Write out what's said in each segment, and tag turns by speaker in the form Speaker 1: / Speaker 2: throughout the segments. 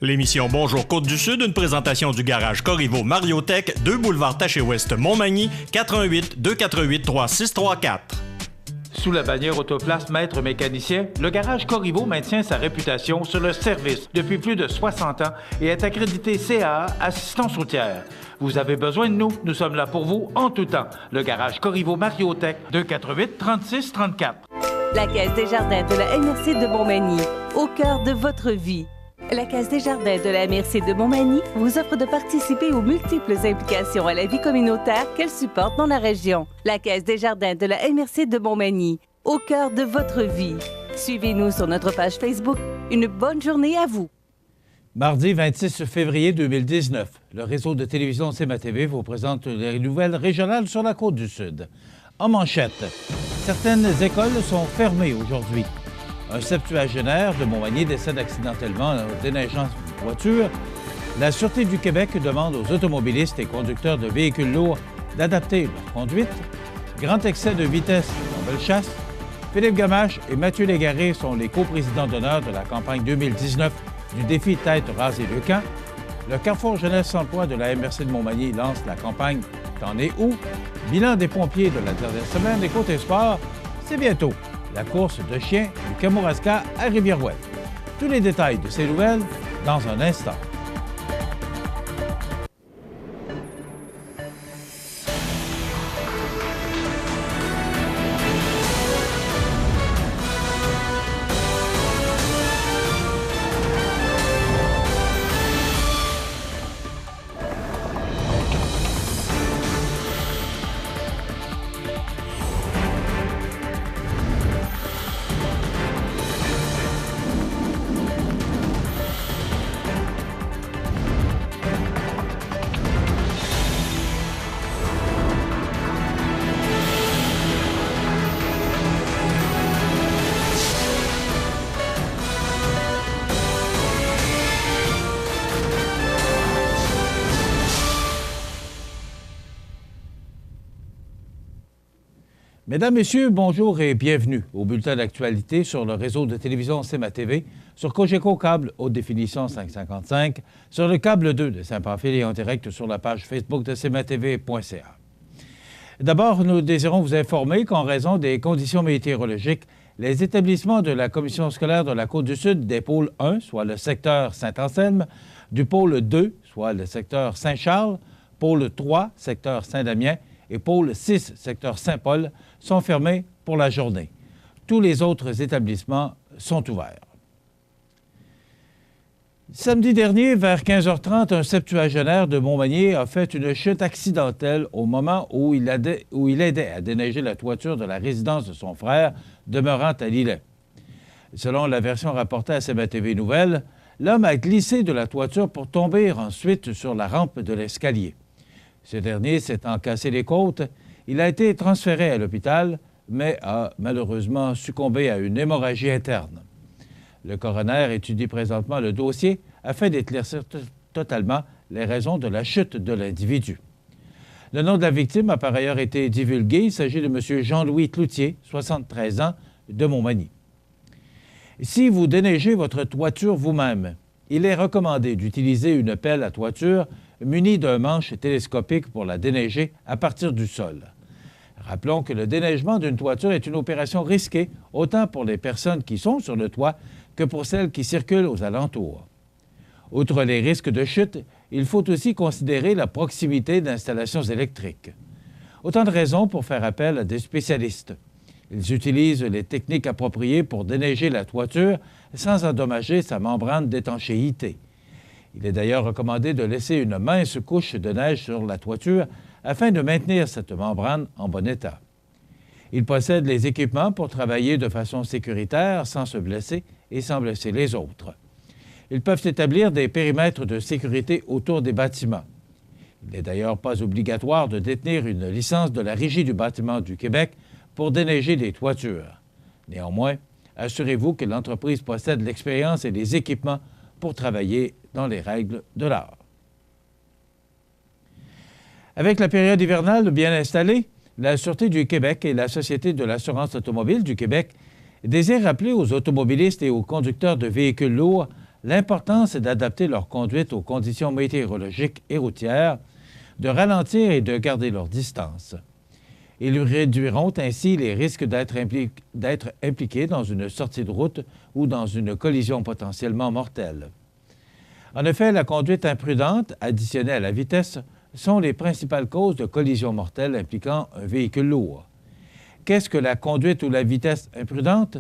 Speaker 1: L'émission Bonjour Côte-du-Sud, une présentation du garage Corriveau Mariotech, 2 boulevard Taché-Ouest Montmagny, 88 248 3634.
Speaker 2: Sous la bannière Autoplace Maître Mécanicien, le garage Corriveau maintient sa réputation sur le service depuis plus de 60 ans et est accrédité CAA Assistance routière. Vous avez besoin de nous, nous sommes là pour vous en tout temps. Le garage Corriveau Mariotech, 248 36 34.
Speaker 3: La Caisse des Jardins de la MRC de Montmagny, au cœur de votre vie. La Caisse des Jardins de la MRC de Montmagny vous offre de participer aux multiples implications à la vie communautaire qu'elle supporte dans la région. La Caisse des Jardins de la MRC de Montmagny, au cœur de votre vie. Suivez-nous sur notre page Facebook. Une bonne journée à vous.
Speaker 4: Mardi 26 février 2019, le réseau de télévision CMA-TV vous présente les nouvelles régionales sur la Côte-du-Sud. En manchette, certaines écoles sont fermées aujourd'hui. Un septuagénaire de Montmagny décède accidentellement en déneigeant une voiture. La Sûreté du Québec demande aux automobilistes et conducteurs de véhicules lourds d'adapter leur conduite. Grand excès de vitesse en Bellechasse. Philippe Gamache et Mathieu Légaré sont les coprésidents d'honneur de la campagne 2019 du défi Tête rasée le camp. Le Carrefour Jeunesse Emploi de la MRC de Montmagny lance la campagne T'en es où? Bilan des pompiers de la dernière semaine et côté sport, c'est bientôt la course de chiens du Kamouraska à Rivière-Ouelle. Tous les détails de ces nouvelles dans un instant. Mesdames, Messieurs, bonjour et bienvenue au bulletin d'actualité sur le réseau de télévision CMA-TV, sur Cogeco Câble Haute Définition 555, sur le câble 2 de Saint-Pamphile et en direct sur la page Facebook de CMA-TV.ca. D'abord, nous désirons vous informer qu'en raison des conditions météorologiques, les établissements de la Commission scolaire de la Côte-du-Sud des pôles 1, soit le secteur Saint-Anselme, du pôle 2, soit le secteur Saint-Charles, pôle 3, secteur Saint-Damien, et pôle 6, secteur Saint-Paul, sont fermés pour la journée. Tous les autres établissements sont ouverts. Samedi dernier, vers 15h30, un septuagénaire de Montmagny a fait une chute accidentelle au moment où il aidait à déneiger la toiture de la résidence de son frère, demeurant à Lillet. Selon la version rapportée à CMA-TV Nouvelles, l'homme a glissé de la toiture pour tomber ensuite sur la rampe de l'escalier. Ce dernier s'étant cassé les côtes, il a été transféré à l'hôpital, mais a malheureusement succombé à une hémorragie interne. Le coroner étudie présentement le dossier afin d'éclaircir totalement les raisons de la chute de l'individu. Le nom de la victime a par ailleurs été divulgué. Il s'agit de M. Jean-Louis Cloutier, 73 ans, de Montmagny. Si vous déneigez votre toiture vous-même, il est recommandé d'utiliser une pelle à toiture munie d'un manche télescopique pour la déneiger à partir du sol. Rappelons que le déneigement d'une toiture est une opération risquée, autant pour les personnes qui sont sur le toit que pour celles qui circulent aux alentours. Outre les risques de chute, il faut aussi considérer la proximité d'installations électriques. Autant de raisons pour faire appel à des spécialistes. Ils utilisent les techniques appropriées pour déneiger la toiture sans endommager sa membrane d'étanchéité. Il est d'ailleurs recommandé de laisser une mince couche de neige sur la toiture afin de maintenir cette membrane en bon état. Ils possèdent les équipements pour travailler de façon sécuritaire sans se blesser et sans blesser les autres. Ils peuvent établir des périmètres de sécurité autour des bâtiments. Il n'est d'ailleurs pas obligatoire de détenir une licence de la Régie du bâtiment du Québec pour déneiger des toitures. Néanmoins, assurez-vous que l'entreprise possède l'expérience et les équipements pour travailler dans les règles de l'art. Avec la période hivernale bien installée, la Sûreté du Québec et la Société de l'assurance automobile du Québec désirent rappeler aux automobilistes et aux conducteurs de véhicules lourds L'important, c'est d'adapter leur conduite aux conditions météorologiques et routières, de ralentir et de garder leur distance. Ils réduiront ainsi les risques d'être impliqués dans une sortie de route ou dans une collision potentiellement mortelle. En effet, la conduite imprudente, additionnée à la vitesse, sont les principales causes de collisions mortelles impliquant un véhicule lourd. Qu'est-ce que la conduite ou la vitesse imprudente?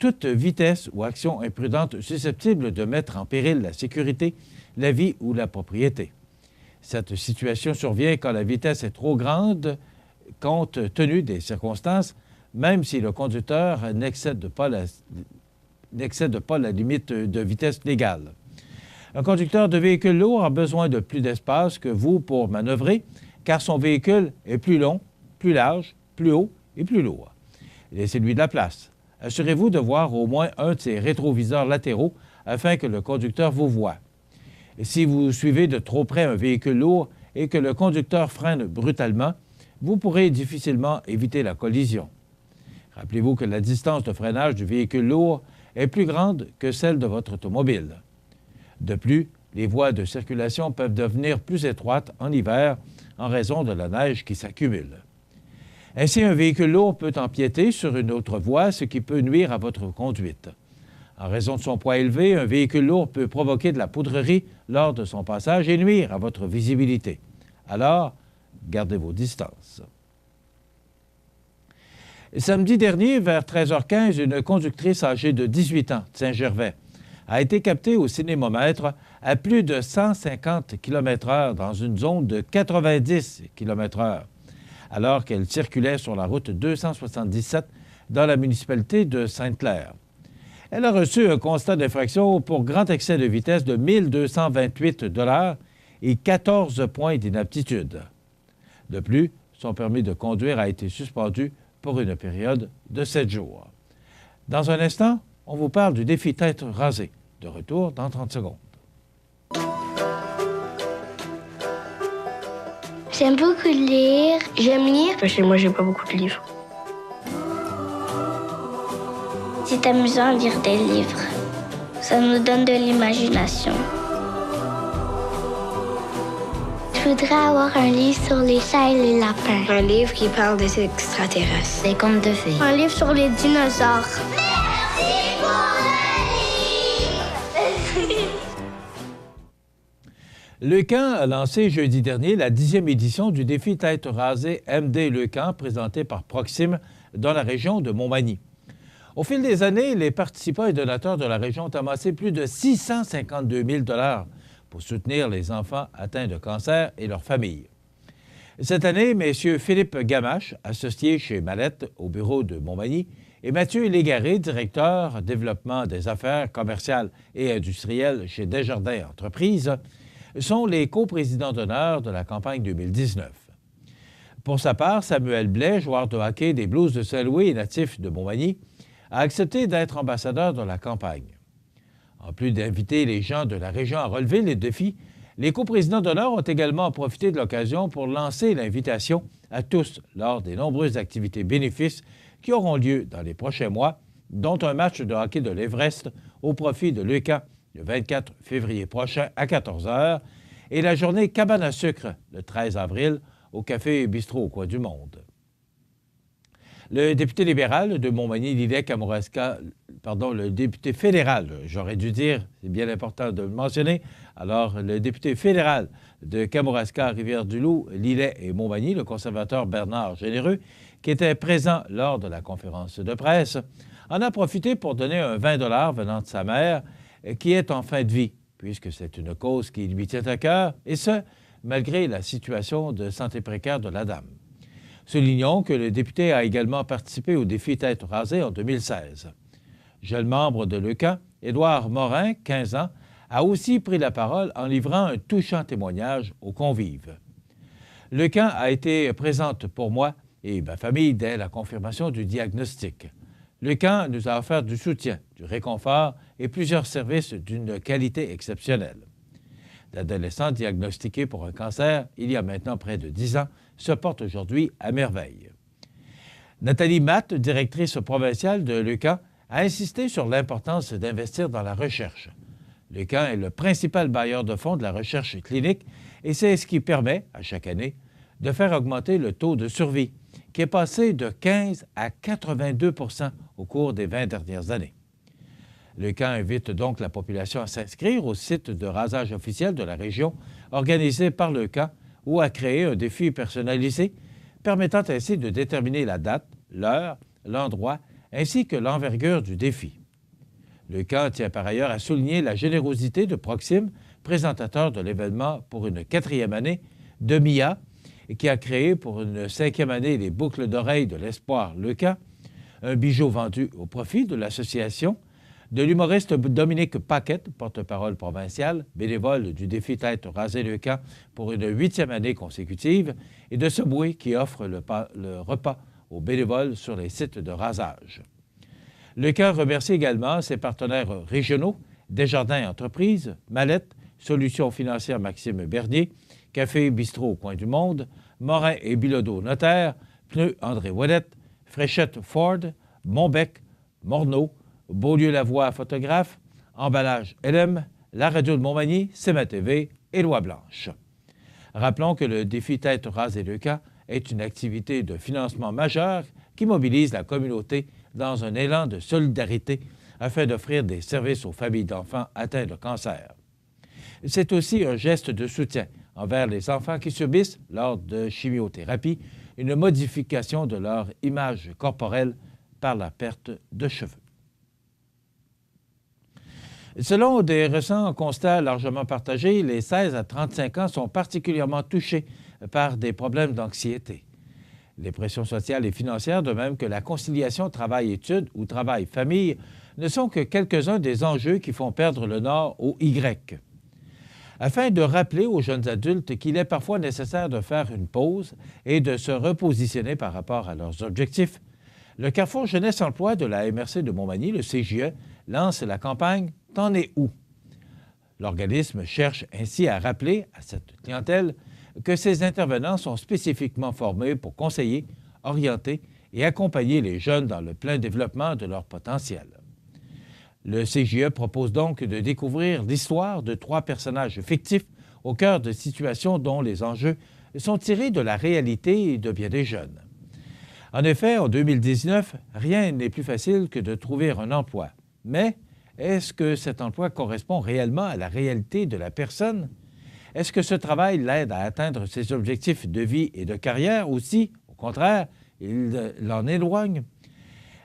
Speaker 4: Toute vitesse ou action imprudente susceptible de mettre en péril la sécurité, la vie ou la propriété. Cette situation survient quand la vitesse est trop grande compte tenu des circonstances, même si le conducteur n'excède pas la limite de vitesse légale. Un conducteur de véhicule lourd a besoin de plus d'espace que vous pour manœuvrer, car son véhicule est plus long, plus large, plus haut et plus lourd. Laissez-lui de la place. Assurez-vous de voir au moins un de ses rétroviseurs latéraux afin que le conducteur vous voie. Et si vous suivez de trop près un véhicule lourd et que le conducteur freine brutalement, vous pourrez difficilement éviter la collision. Rappelez-vous que la distance de freinage du véhicule lourd est plus grande que celle de votre automobile. De plus, les voies de circulation peuvent devenir plus étroites en hiver en raison de la neige qui s'accumule. Ainsi, un véhicule lourd peut empiéter sur une autre voie, ce qui peut nuire à votre conduite. En raison de son poids élevé, un véhicule lourd peut provoquer de la poudrerie lors de son passage et nuire à votre visibilité. Alors, gardez vos distances. Samedi dernier, vers 13h15, une conductrice âgée de 18 ans de Saint-Gervais a été captée au cinémomètre à plus de 150 km/h dans une zone de 90 km/h, alors qu'elle circulait sur la route 277 dans la municipalité de Sainte-Claire. Elle a reçu un constat d'infraction pour grand excès de vitesse de 1 228 $ et 14 points d'inaptitude. De plus, son permis de conduire a été suspendu pour une période de 7 jours. Dans un instant, on vous parle du défi tête rasée. De retour dans 30 secondes.
Speaker 5: J'aime beaucoup lire. J'aime lire.
Speaker 6: Chez moi, j'ai pas beaucoup de livres.
Speaker 5: C'est amusant de lire des livres. Ça nous donne de l'imagination. Je voudrais avoir un livre sur les chats et les lapins.
Speaker 6: Un livre qui parle des extraterrestres.
Speaker 5: Des contes de fées. Un livre sur les dinosaures. Merci pour le livre!
Speaker 4: Leucan a lancé jeudi dernier la 10e édition du défi tête rasée MD Leucan présenté par Proxime dans la région de Montmagny. Au fil des années, les participants et donateurs de la région ont amassé plus de 652 000 $ pour soutenir les enfants atteints de cancer et leurs familles. Cette année, messieurs Philippe Gamache, associé chez Mallette au bureau de Montmagny, et Mathieu Légaré, directeur développement des affaires commerciales et industrielles chez Desjardins Entreprises, sont les coprésidents d'honneur de la campagne 2019. Pour sa part, Samuel Blais, joueur de hockey des Blues de Saint-Louis et natif de Montmagny, a accepté d'être ambassadeur de la campagne. En plus d'inviter les gens de la région à relever les défis, les coprésidents d'honneur ont également profité de l'occasion pour lancer l'invitation à tous lors des nombreuses activités bénéfices qui auront lieu dans les prochains mois, dont un match de hockey de l'Everest au profit de Leucan le 24 février prochain à 14 h et la journée Cabane à sucre le 13 avril au Café Bistrot au Coin du Monde. Le député libéral de Montmagny-Lillet-Kamouraska, le député fédéral, j'aurais dû dire, c'est bien important de le mentionner, alors le député fédéral de Kamouraska, Rivière-du-Loup, Lillet et Montmagny, le conservateur Bernard Généreux, qui était présent lors de la conférence de presse, en a profité pour donner un 20 $ venant de sa mère, qui est en fin de vie, puisque c'est une cause qui lui tient à cœur, et ce, malgré la situation de santé précaire de la dame. Soulignons que le député a également participé au défi tête rasée en 2016. Jeune membre de Leucan, Édouard Morin, 15 ans, a aussi pris la parole en livrant un touchant témoignage aux convives. Leucan a été présente pour moi et ma famille dès la confirmation du diagnostic. Leucan nous a offert du soutien, du réconfort et plusieurs services d'une qualité exceptionnelle. L'adolescent diagnostiqué pour un cancer il y a maintenant près de 10 ans se porte aujourd'hui à merveille. Nathalie Matt, directrice provinciale de Leucan, a insisté sur l'importance d'investir dans la recherche. Le camp est le principal bailleur de fonds de la recherche clinique et c'est ce qui permet, à chaque année, de faire augmenter le taux de survie, qui est passé de 15 à 82 % au cours des 20 dernières années. Le camp invite donc la population à s'inscrire au site de rasage officiel de la région organisé par le camp ou à créer un défi personnalisé permettant ainsi de déterminer la date, l'heure, l'endroit ainsi que l'envergure du défi. Le camp tient par ailleurs à souligner la générosité de Proxim, présentateur de l'événement pour une 4e année, de MIA, qui a créé pour une 5e année les boucles d'oreilles de l'espoir Le Camp, un bijou vendu au profit de l'association, de l'humoriste Dominique Paquette, porte-parole provincial, bénévole du défi Tête rasée Le Camp pour une 8e année consécutive, et de Subway qui offre le repas aux bénévoles sur les sites de rasage. Le camp remercie également ses partenaires régionaux, Desjardins Entreprises, Mallette, Solutions financières Maxime Bernier, Café Bistrot au coin du monde, Morin et Bilodeau Notaire, Pneus André Ouellette, Fréchette Ford, Montbec, Morneau, Beaulieu-Lavoie Photographe, Emballage LM, La Radio de Montmagny, CMA TV et Loi Blanche. Rappelons que le défi Tête rasée Le Camp est une activité de financement majeure qui mobilise la communauté dans un élan de solidarité afin d'offrir des services aux familles d'enfants atteints de cancer. C'est aussi un geste de soutien envers les enfants qui subissent, lors de chimiothérapie, une modification de leur image corporelle par la perte de cheveux. Selon des récents constats largement partagés, les 16 à 35 ans sont particulièrement touchés par des problèmes d'anxiété. Les pressions sociales et financières, de même que la conciliation travail-études ou travail-famille, ne sont que quelques-uns des enjeux qui font perdre le nord au Y. Afin de rappeler aux jeunes adultes qu'il est parfois nécessaire de faire une pause et de se repositionner par rapport à leurs objectifs, le Carrefour Jeunesse Emploi de la MRC de Montmagny, le CJE, lance la campagne « T'en es où ?» L'organisme cherche ainsi à rappeler à cette clientèle que ces intervenants sont spécifiquement formés pour conseiller, orienter et accompagner les jeunes dans le plein développement de leur potentiel. Le CJE propose donc de découvrir l'histoire de 3 personnages fictifs au cœur de situations dont les enjeux sont tirés de la réalité de bien des jeunes. En effet, en 2019, rien n'est plus facile que de trouver un emploi. Mais est-ce que cet emploi correspond réellement à la réalité de la personne? Est-ce que ce travail l'aide à atteindre ses objectifs de vie et de carrière ou si, au contraire, il l'en éloigne?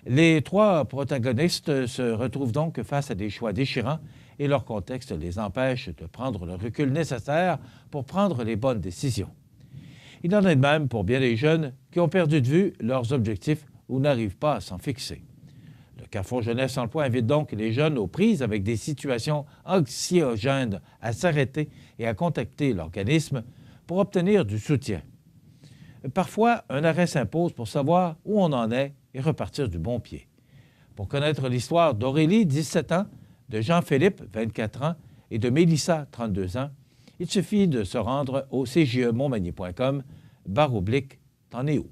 Speaker 4: Les 3 protagonistes se retrouvent donc face à des choix déchirants et leur contexte les empêche de prendre le recul nécessaire pour prendre les bonnes décisions. Il en est de même pour bien des jeunes qui ont perdu de vue leurs objectifs ou n'arrivent pas à s'en fixer. Le Carrefour Jeunesse Emploi invite donc les jeunes aux prises avec des situations anxiogènes à s'arrêter et à contacter l'organisme pour obtenir du soutien. Parfois, un arrêt s'impose pour savoir où on en est et repartir du bon pied. Pour connaître l'histoire d'Aurélie, 17 ans, de Jean-Philippe, 24 ans, et de Mélissa, 32 ans, il suffit de se rendre au cjemontmagny.com/T'en es où?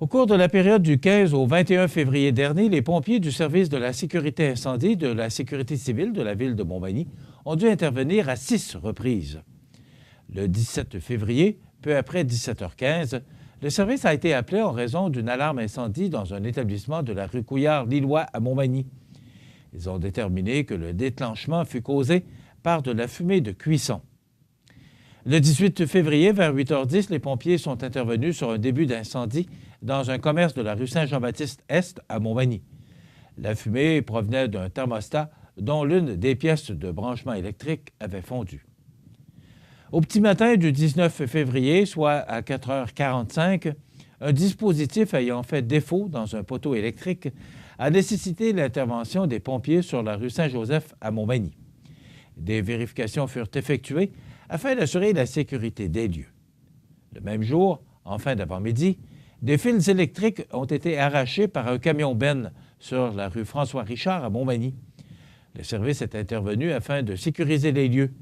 Speaker 4: Au cours de la période du 15 au 21 février dernier, les pompiers du service de la sécurité incendie de la sécurité civile de la ville de Montmagny ont dû intervenir à 6 reprises. Le 17 février, peu après 17h15, le service a été appelé en raison d'une alarme incendie dans un établissement de la rue Couillard-Lillois à Montmagny. Ils ont déterminé que le déclenchement fut causé par de la fumée de cuisson. Le 18 février, vers 8h10, les pompiers sont intervenus sur un début d'incendie dans un commerce de la rue Saint-Jean-Baptiste-Est à Montmagny. La fumée provenait d'un thermostat dont l'une des pièces de branchement électrique avait fondu. Au petit matin du 19 février, soit à 4h45, un dispositif ayant fait défaut dans un poteau électrique a nécessité l'intervention des pompiers sur la rue Saint-Joseph à Montmagny. Des vérifications furent effectuées afin d'assurer la sécurité des lieux. Le même jour, en fin d'avant-midi, des fils électriques ont été arrachés par un camion-benne sur la rue François-Richard à Montmagny. Le service est intervenu afin de sécuriser les lieux.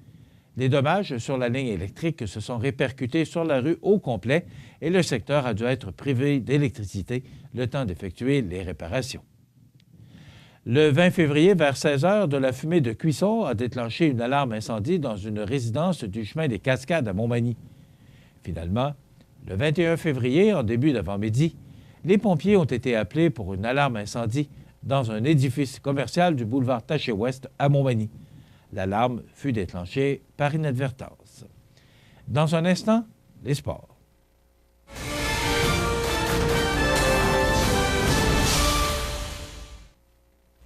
Speaker 4: Les dommages sur la ligne électrique se sont répercutés sur la rue au complet et le secteur a dû être privé d'électricité le temps d'effectuer les réparations. Le 20 février, vers 16 h, de la fumée de cuisson a déclenché une alarme incendie dans une résidence du chemin des Cascades à Montmagny. Finalement, le 21 février, en début d'avant-midi, les pompiers ont été appelés pour une alarme incendie dans un édifice commercial du boulevard Taché-Ouest à Montmagny. L'alarme fut déclenchée par inadvertance. Dans un instant, les sports.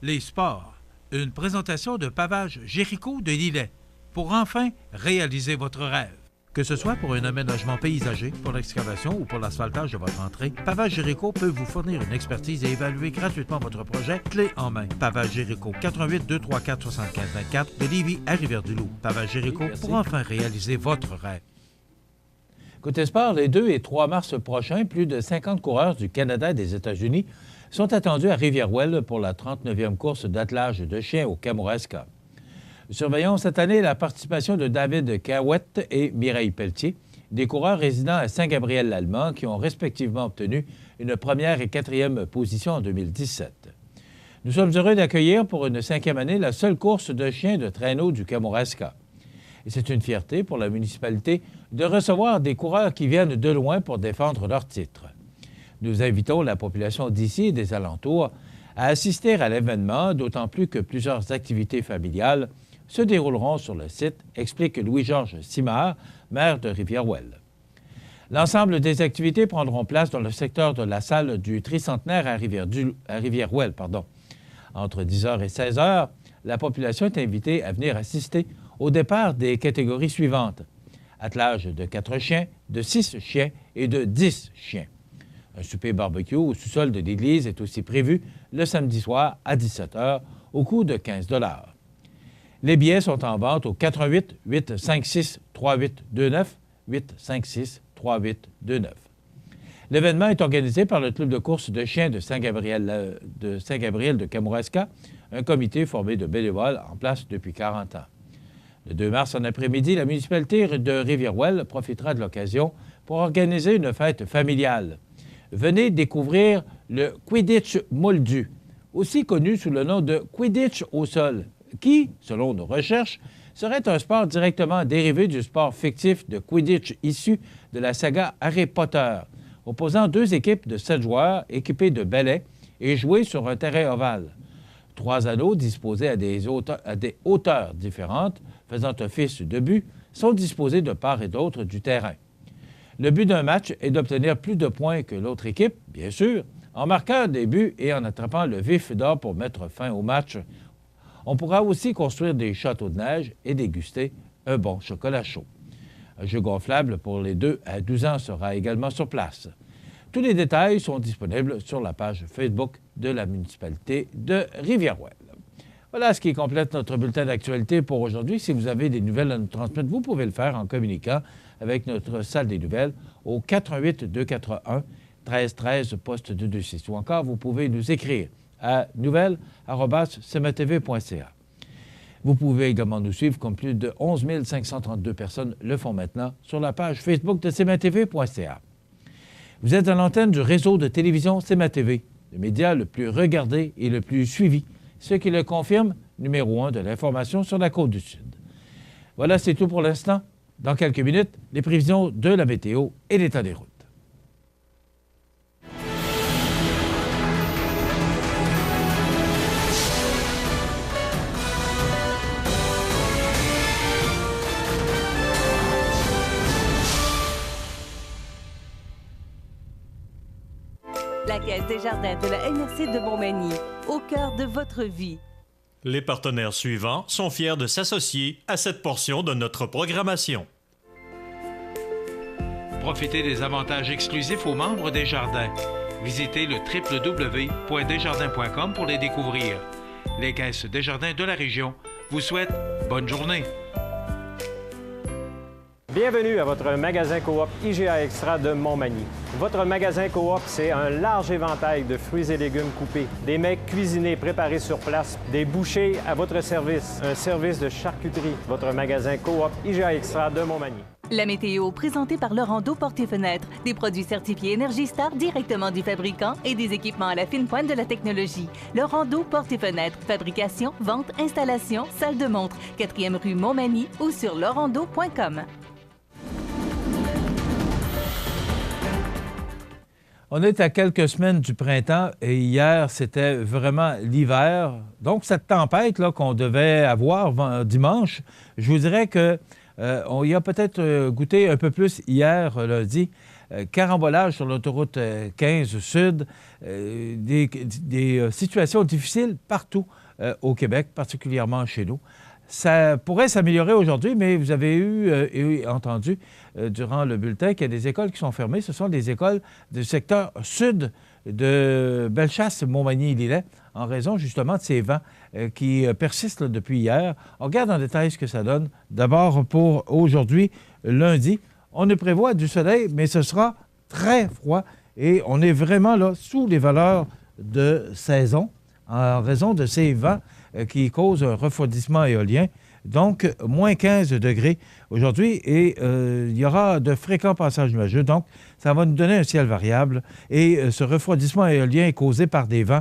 Speaker 4: Les sports. Une présentation de Pavage Jéricho de Lillet pour enfin réaliser votre rêve. Que ce soit pour un aménagement paysager, pour l'excavation ou pour l'asphaltage de votre entrée, Pavage Jéricho peut vous fournir une expertise et évaluer gratuitement votre projet clé en main. Pavage Jéricho, 88 234 75 24 de Lévis à Rivière-du-Loup. Pavage Jéricho pour enfin réaliser votre rêve. Côté sport, les 2 et 3 mars prochains, plus de 50 coureurs du Canada et des États-Unis sont attendus à Rivière-Ouelle pour la 39e course d'attelage de chiens au Kamouraska. Surveillons cette année la participation de David Cahouette et Mireille Pelletier, des coureurs résidant à Saint-Gabriel-l'Allemand qui ont respectivement obtenu une première et 4e position en 2017. Nous sommes heureux d'accueillir pour une 5e année la seule course de chiens de traîneau du Kamouraska. Et c'est une fierté pour la municipalité de recevoir des coureurs qui viennent de loin pour défendre leur titre. Nous invitons la population d'ici et des alentours à assister à l'événement, d'autant plus que plusieurs activités familiales se dérouleront sur le site, explique Louis-Georges Simard, maire de Rivière-Ouelle. L'ensemble des activités prendront place dans le secteur de la salle du Tricentenaire à Rivière-Ouelle. Entre 10 h et 16 h, la population est invitée à venir assister au départ des catégories suivantes: attelage de 4 chiens, de 6 chiens et de 10 chiens. Un souper barbecue au sous-sol de l'église est aussi prévu le samedi soir à 17 h au coût de 15 $. Les billets sont en vente au 88 856 3829 856 3829. L'événement est organisé par le club de course de chiens de Saint-Gabriel de Kamouraska, un comité formé de bénévoles en place depuis 40 ans. Le 2 mars en après-midi, la municipalité de Rivière-Ouelle profitera de l'occasion pour organiser une fête familiale. Venez découvrir le Quidditch moldu, aussi connu sous le nom de Quidditch au sol, qui, selon nos recherches, serait un sport directement dérivé du sport fictif de Quidditch issu de la saga Harry Potter, opposant 2 équipes de 7 joueurs équipées de balais et jouées sur un terrain ovale. 3 anneaux disposés à des hauteurs différentes, faisant office de but, sont disposés de part et d'autre du terrain. Le but d'un match est d'obtenir plus de points que l'autre équipe, bien sûr, en marquant des buts et en attrapant le vif d'or pour mettre fin au match. On pourra aussi construire des châteaux de neige et déguster un bon chocolat chaud. Un jeu gonflable pour les 2 à 12 ans sera également sur place. Tous les détails sont disponibles sur la page Facebook de la municipalité de Rivière-Ouelle. Voilà ce qui complète notre bulletin d'actualité pour aujourd'hui. Si vous avez des nouvelles à nous transmettre, vous pouvez le faire en communiquant avec notre salle des nouvelles au 88 241 13 13 poste 226. Ou encore, vous pouvez nous écrire à nouvelles@cmatv.ca. Vous pouvez également nous suivre comme plus de 11 532 personnes le font maintenant sur la page Facebook de cmatv.ca. Vous êtes à l'antenne du réseau de télévision CMA-TV, le média le plus regardé et le plus suivi, ce qui le confirme, numéro 1 de l'information sur la Côte-du-Sud. Voilà, c'est tout pour l'instant. Dans quelques minutes, les prévisions de la météo et l'état des routes.
Speaker 3: La Caisse des jardins de la MRC de Montmagny, au cœur de votre vie.
Speaker 1: Les partenaires suivants sont fiers de s'associer à cette portion de notre programmation.
Speaker 4: Profitez des avantages exclusifs aux membres des Jardins. Visitez le www.desjardins.com pour les découvrir. Les Caisses des Jardins de la région vous souhaitent bonne journée.
Speaker 7: Bienvenue à votre magasin coop IGA Extra de Montmagny. Votre magasin coop, c'est un large éventail de fruits et légumes coupés, des mets cuisinés préparés sur place, des bouchées à votre service, un service de charcuterie. Votre magasin coop IGA Extra de Montmagny.
Speaker 3: La météo présentée par Laurando Portes et Fenêtres. Des produits certifiés Énergie Star directement du fabricant et des équipements à la fine pointe de la technologie. Laurando Portes et Fenêtres. Fabrication, vente, installation, salle de montre. 4e rue Montmagny ou sur laurando.com.
Speaker 4: On est à quelques semaines du printemps et hier, c'était vraiment l'hiver. Donc, cette tempête là, qu'on devait avoir dimanche, je vous dirais qu'on y a peut-être goûté un peu plus hier, lundi. Carambolage sur l'autoroute 15 Sud, des situations difficiles partout au Québec, particulièrement chez nous. Ça pourrait s'améliorer aujourd'hui, mais vous avez eu entendu durant le bulletin qu'il y a des écoles qui sont fermées. Ce sont des écoles du secteur sud de Bellechasse, Montmagny-Lillet, en raison justement de ces vents qui persistent là, depuis hier. On regarde en détail ce que ça donne. D'abord, pour aujourd'hui, lundi, on ne prévoit du soleil, mais ce sera très froid et on est vraiment là sous les valeurs de saison en raison de ces vents qui causent un refroidissement éolien. Donc, moins 15 degrés aujourd'hui et il y aura de fréquents passages nuageux. Donc, ça va nous donner un ciel variable. Et ce refroidissement éolien est causé par des vents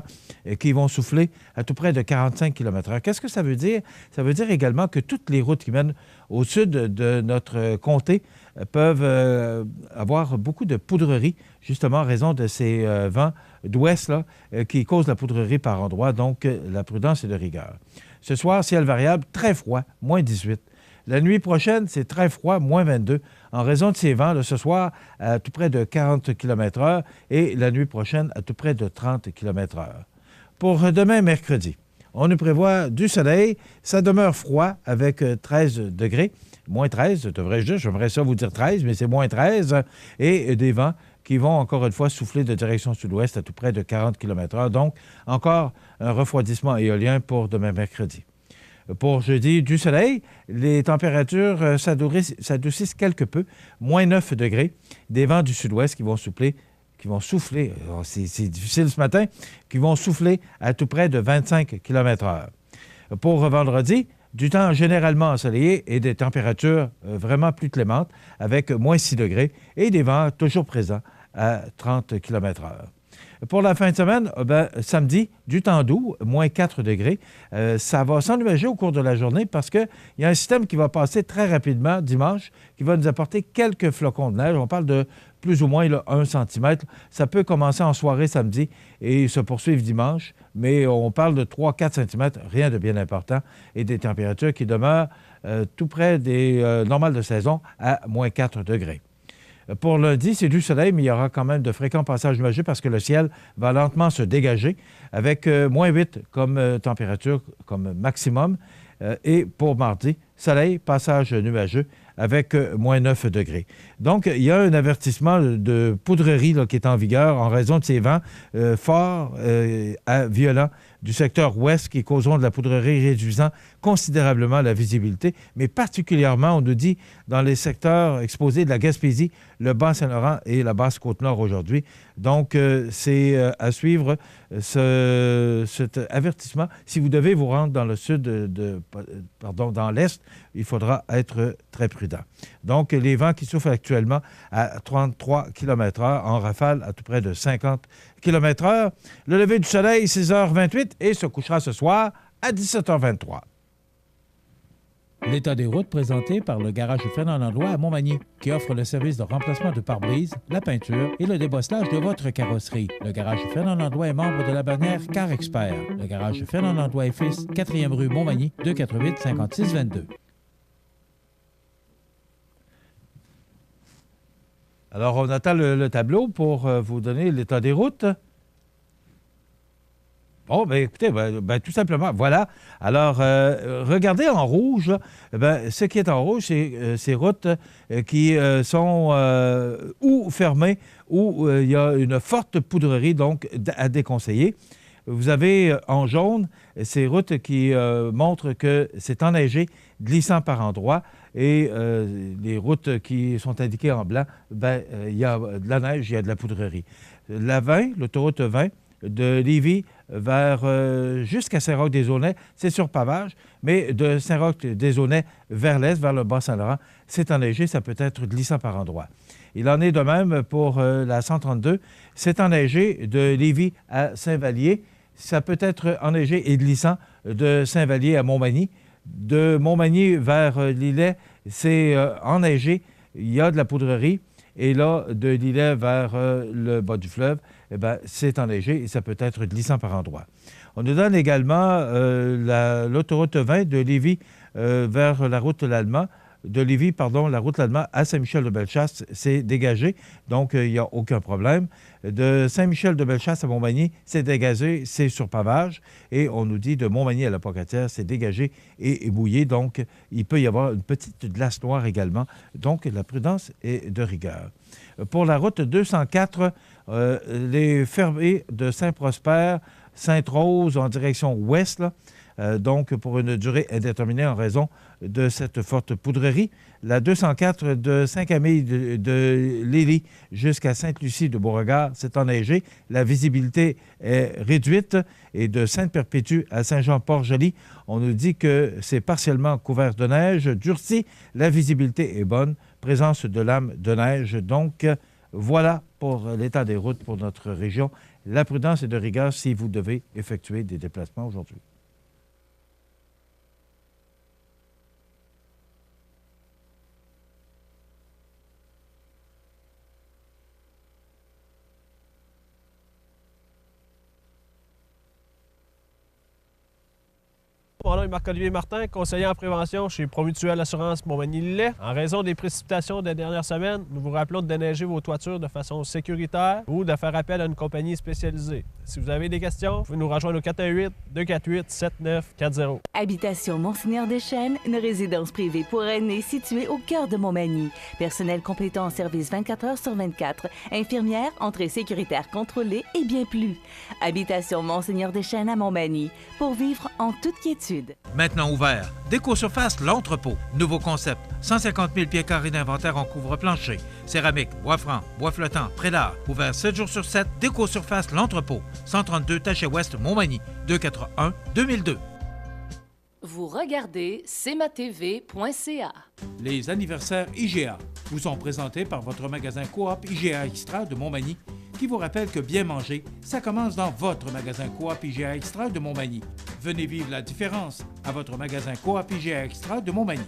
Speaker 4: qui vont souffler à tout près de 45 km/h. Qu'est-ce que ça veut dire? Ça veut dire également que toutes les routes qui mènent au sud de notre comté peuvent avoir beaucoup de poudrerie, justement en raison de ces vents d'ouest là, qui causent la poudrerie par endroits. Donc, la prudence est de rigueur. Ce soir, ciel variable, très froid, moins 18. La nuit prochaine, c'est très froid, moins 22, en raison de ces vents, là, ce soir, à tout près de 40 km/h et la nuit prochaine, à tout près de 30 km/h. Pour demain, mercredi, on nous prévoit du soleil. Ça demeure froid avec 13 degrés. Moins 13, devrais-je dire. J'aimerais ça vous dire 13, mais c'est moins 13. Et des vents qui vont encore une fois souffler de direction sud-ouest à tout près de 40 km/h. Donc, encore un refroidissement éolien pour demain mercredi. Pour jeudi, du soleil, les températures s'adoucissent quelque peu, moins 9 degrés. Des vents du sud-ouest qui vont souffler, c'est difficile ce matin, qui vont souffler à tout près de 25 km/h. Pour vendredi, du temps généralement ensoleillé et des températures vraiment plus clémentes avec moins 6 degrés et des vents toujours présents à 30 km/h. Pour la fin de semaine, samedi, du temps doux, moins 4 degrés. Ça va s'ennuager au cours de la journée parce qu'il y a un système qui va passer très rapidement dimanche qui va nous apporter quelques flocons de neige. On parle de plus ou moins là, 1 cm. Ça peut commencer en soirée samedi et se poursuivre dimanche, mais on parle de 3-4 cm, rien de bien important, et des températures qui demeurent tout près des normales de saison à moins 4 degrés. Pour lundi, c'est du soleil, mais il y aura quand même de fréquents passages nuageux parce que le ciel va lentement se dégager avec moins 8 comme température, comme maximum. Et pour mardi, soleil, passage nuageux avec moins 9 degrés. Donc, il y a un avertissement de poudrerie là, qui est en vigueur en raison de ces vents forts à violents du secteur ouest qui causeront de la poudrerie réduisant considérablement la visibilité, mais particulièrement, on nous dit, dans les secteurs exposés de la Gaspésie, le Bas-Saint-Laurent et la Basse-Côte-Nord aujourd'hui. Donc, c'est à suivre cet avertissement. Si vous devez vous rendre dans le sud, dans l'est, il faudra être très prudent. Donc, les vents qui soufflent actuellement à 33 km/h en rafale à tout près de 50 km/h. Le lever du soleil, 6h28 et se couchera ce soir à 17h23.
Speaker 8: L'état des routes présenté par le garage Fernand Landlois à Montmagny, qui offre le service de remplacement de pare-brise, la peinture et le débosselage de votre carrosserie. Le garage Fernand Landlois est membre de la bannière Car Expert. Le garage Fernand Landlois et Fils, 4e rue Montmagny, 248-5622.
Speaker 4: Alors, on attend le tableau pour vous donner l'état des routes. Bon, bien, écoutez, tout simplement, voilà. Alors, regardez en rouge, là, ce qui est en rouge, c'est ces routes qui sont ou fermées ou il y a une forte poudrerie, donc à déconseiller. Vous avez en jaune ces routes qui montrent que c'est enneigé, glissant par endroits. Et les routes qui sont indiquées en blanc, il y a de la neige, il y a de la poudrerie. La 20, l'autoroute 20, de Lévis vers jusqu'à Saint-Roch-des-Aulnais, c'est sur pavage, mais de Saint-Roch-des-Aulnais vers l'est, vers le Bas-Saint-Laurent, c'est enneigé, ça peut être glissant par endroits. Il en est de même pour la 132, c'est enneigé de Lévis à Saint-Vallier, ça peut être enneigé et glissant de Saint-Vallier à Montmagny. De Montmagny vers Lillet, c'est enneigé, il y a de la poudrerie. Et là, de Lillet vers le bas du fleuve, eh bien, c'est enneigé et ça peut être glissant par endroits. On nous donne également l'autoroute 20 de Lévis vers la route Lallemand. De Lévis, la route Lallemand à Saint-Michel-de-Bellechasse, c'est dégagé, donc il n'y a aucun problème. De Saint-Michel-de-Bellechasse à Montmagny, c'est dégagé, c'est sur pavage. Et on nous dit de Montmagny à la Pocatière, c'est dégagé et mouillé, donc il peut y avoir une petite glace noire également. Donc la prudence est de rigueur. Pour la route 204, les fermés de Saint-Prosper, Sainte-Rose en direction ouest, là, donc pour une durée indéterminée en raison de cette forte poudrerie. La 204 de Saint-Camille de Lévis jusqu'à Sainte-Lucie de Beauregard, c'est enneigé. La visibilité est réduite. Et de Sainte-Perpétue à Saint-Jean-Port-Joli, on nous dit que c'est partiellement couvert de neige, durci. La visibilité est bonne. Présence de lames de neige. Donc, voilà pour l'état des routes pour notre région. La prudence est de rigueur si vous devez effectuer des déplacements aujourd'hui.
Speaker 9: Mon nom est Marc-Olivier Martin, conseiller en prévention chez Promutuelle Assurance Montmagny-Lillet. En raison des précipitations des dernières semaines, nous vous rappelons de déneiger vos toitures de façon sécuritaire ou de faire appel à une compagnie spécialisée. Si vous avez des questions, vous pouvez nous rejoindre au 418-248-7940.
Speaker 3: Habitation Monseigneur Deschênes, une résidence privée pour aînés située au cœur de Montmagny. Personnel complétant en service 24 heures sur 24. Infirmière, entrée sécuritaire contrôlée et bien plus. Habitation Monseigneur Deschênes à Montmagny. Pour vivre en toute quiétude.
Speaker 8: Maintenant ouvert, Déco-Surface L'Entrepôt. Nouveau concept, 150 000 pieds carrés d'inventaire en couvre-plancher. Céramique, bois franc, bois flottant, prélat. Ouvert 7 jours sur 7, Déco-Surface L'Entrepôt. 132 Taché-Ouest, Montmagny. 281-2002.
Speaker 10: Vous regardez cmatv.ca.
Speaker 8: Les anniversaires IGA vous sont présentés par votre magasin Coop IGA Extra de Montmagny, qui vous rappelle que bien manger, ça commence dans votre magasin Coop IGA Extra de Montmagny. Venez vivre la différence à votre magasin Coop IGA Extra de Montmagny.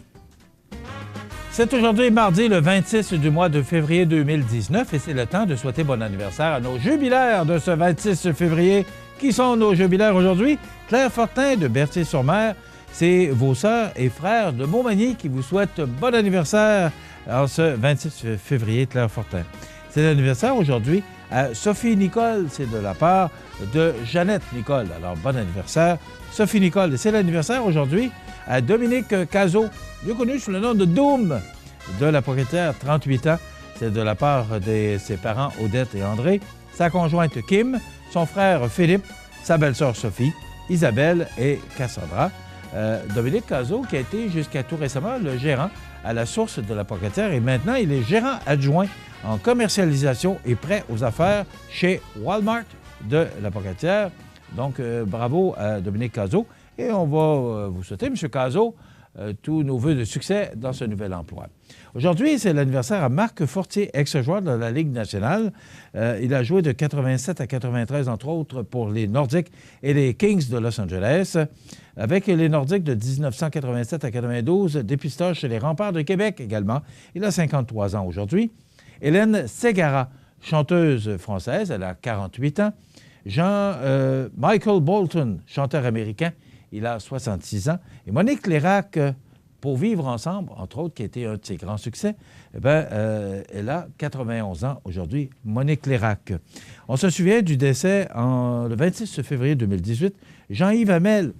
Speaker 4: C'est aujourd'hui mardi le 26 du mois de février 2019 et c'est le temps de souhaiter bon anniversaire à nos jubilaires de ce 26 février. Qui sont nos jubilaires aujourd'hui? Claire Fortin de Berthier-sur-Mer. C'est vos sœurs et frères de Montmagny qui vous souhaitent bon anniversaire en ce 26 février, Claire Fortin. C'est l'anniversaire aujourd'hui à Sophie Nicole, c'est de la part de Jeannette Nicole. Alors, bon anniversaire, Sophie Nicole. Et c'est l'anniversaire aujourd'hui à Dominique Cazot, mieux connu sous le nom de Doom, de la Pocatière, 38 ans. C'est de la part de ses parents Odette et André, sa conjointe Kim, son frère Philippe, sa belle-sœur Sophie, Isabelle et Cassandra. Dominique Cazot, qui a été jusqu'à tout récemment le gérant à la source de la Pocatière, et maintenant il est gérant adjoint en commercialisation et prêt aux affaires chez Walmart de la Pocatière. Donc, bravo à Dominique Cazot. Et on va vous souhaiter, M. Cazot, tous nos vœux de succès dans ce nouvel emploi. Aujourd'hui, c'est l'anniversaire à Marc Fortier, ex-joueur de la Ligue nationale. Il a joué de 87 à 93, entre autres, pour les Nordiques et les Kings de Los Angeles. Avec les Nordiques de 1987 à 92, dépistage chez les Remparts de Québec également. Il a 53 ans aujourd'hui. Hélène Ségara, chanteuse française, elle a 48 ans. Michael Bolton, chanteur américain, il a 66 ans. Et Monique Lérac, Pour vivre ensemble, entre autres, qui a été un de ses grands succès, elle a 91 ans aujourd'hui, Monique Lérac. On se souvient du décès le 26 février 2018, Jean-Yves Hamel.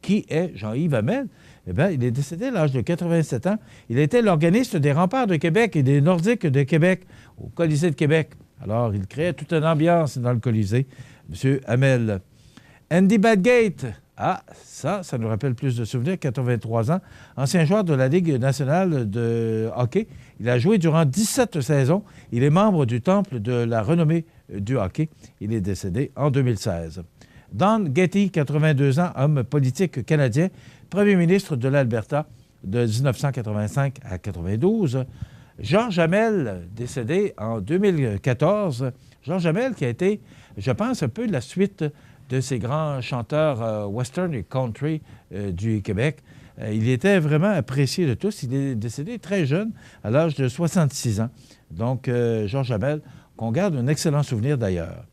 Speaker 4: Qui est Jean-Yves Hamel? Il est décédé à l'âge de 87 ans. Il était l'organiste des Remparts de Québec et des Nordiques de Québec au Colisée de Québec. Alors, il créait toute une ambiance dans le Colisée, M. Hamel. Andy Badgate. Ah, ça nous rappelle plus de souvenirs, 83 ans. Ancien joueur de la Ligue nationale de hockey. Il a joué durant 17 saisons. Il est membre du Temple de la renommée du hockey. Il est décédé en 2016. Don Getty, 82 ans, homme politique canadien, premier ministre de l'Alberta de 1985 à 92. Georges Hamel, décédé en 2014. Georges Hamel qui a été, je pense, un peu la suite de ces grands chanteurs western et country du Québec. Il était vraiment apprécié de tous. Il est décédé très jeune, à l'âge de 66 ans. Donc, Georges Hamel, qu'on garde un excellent souvenir d'ailleurs.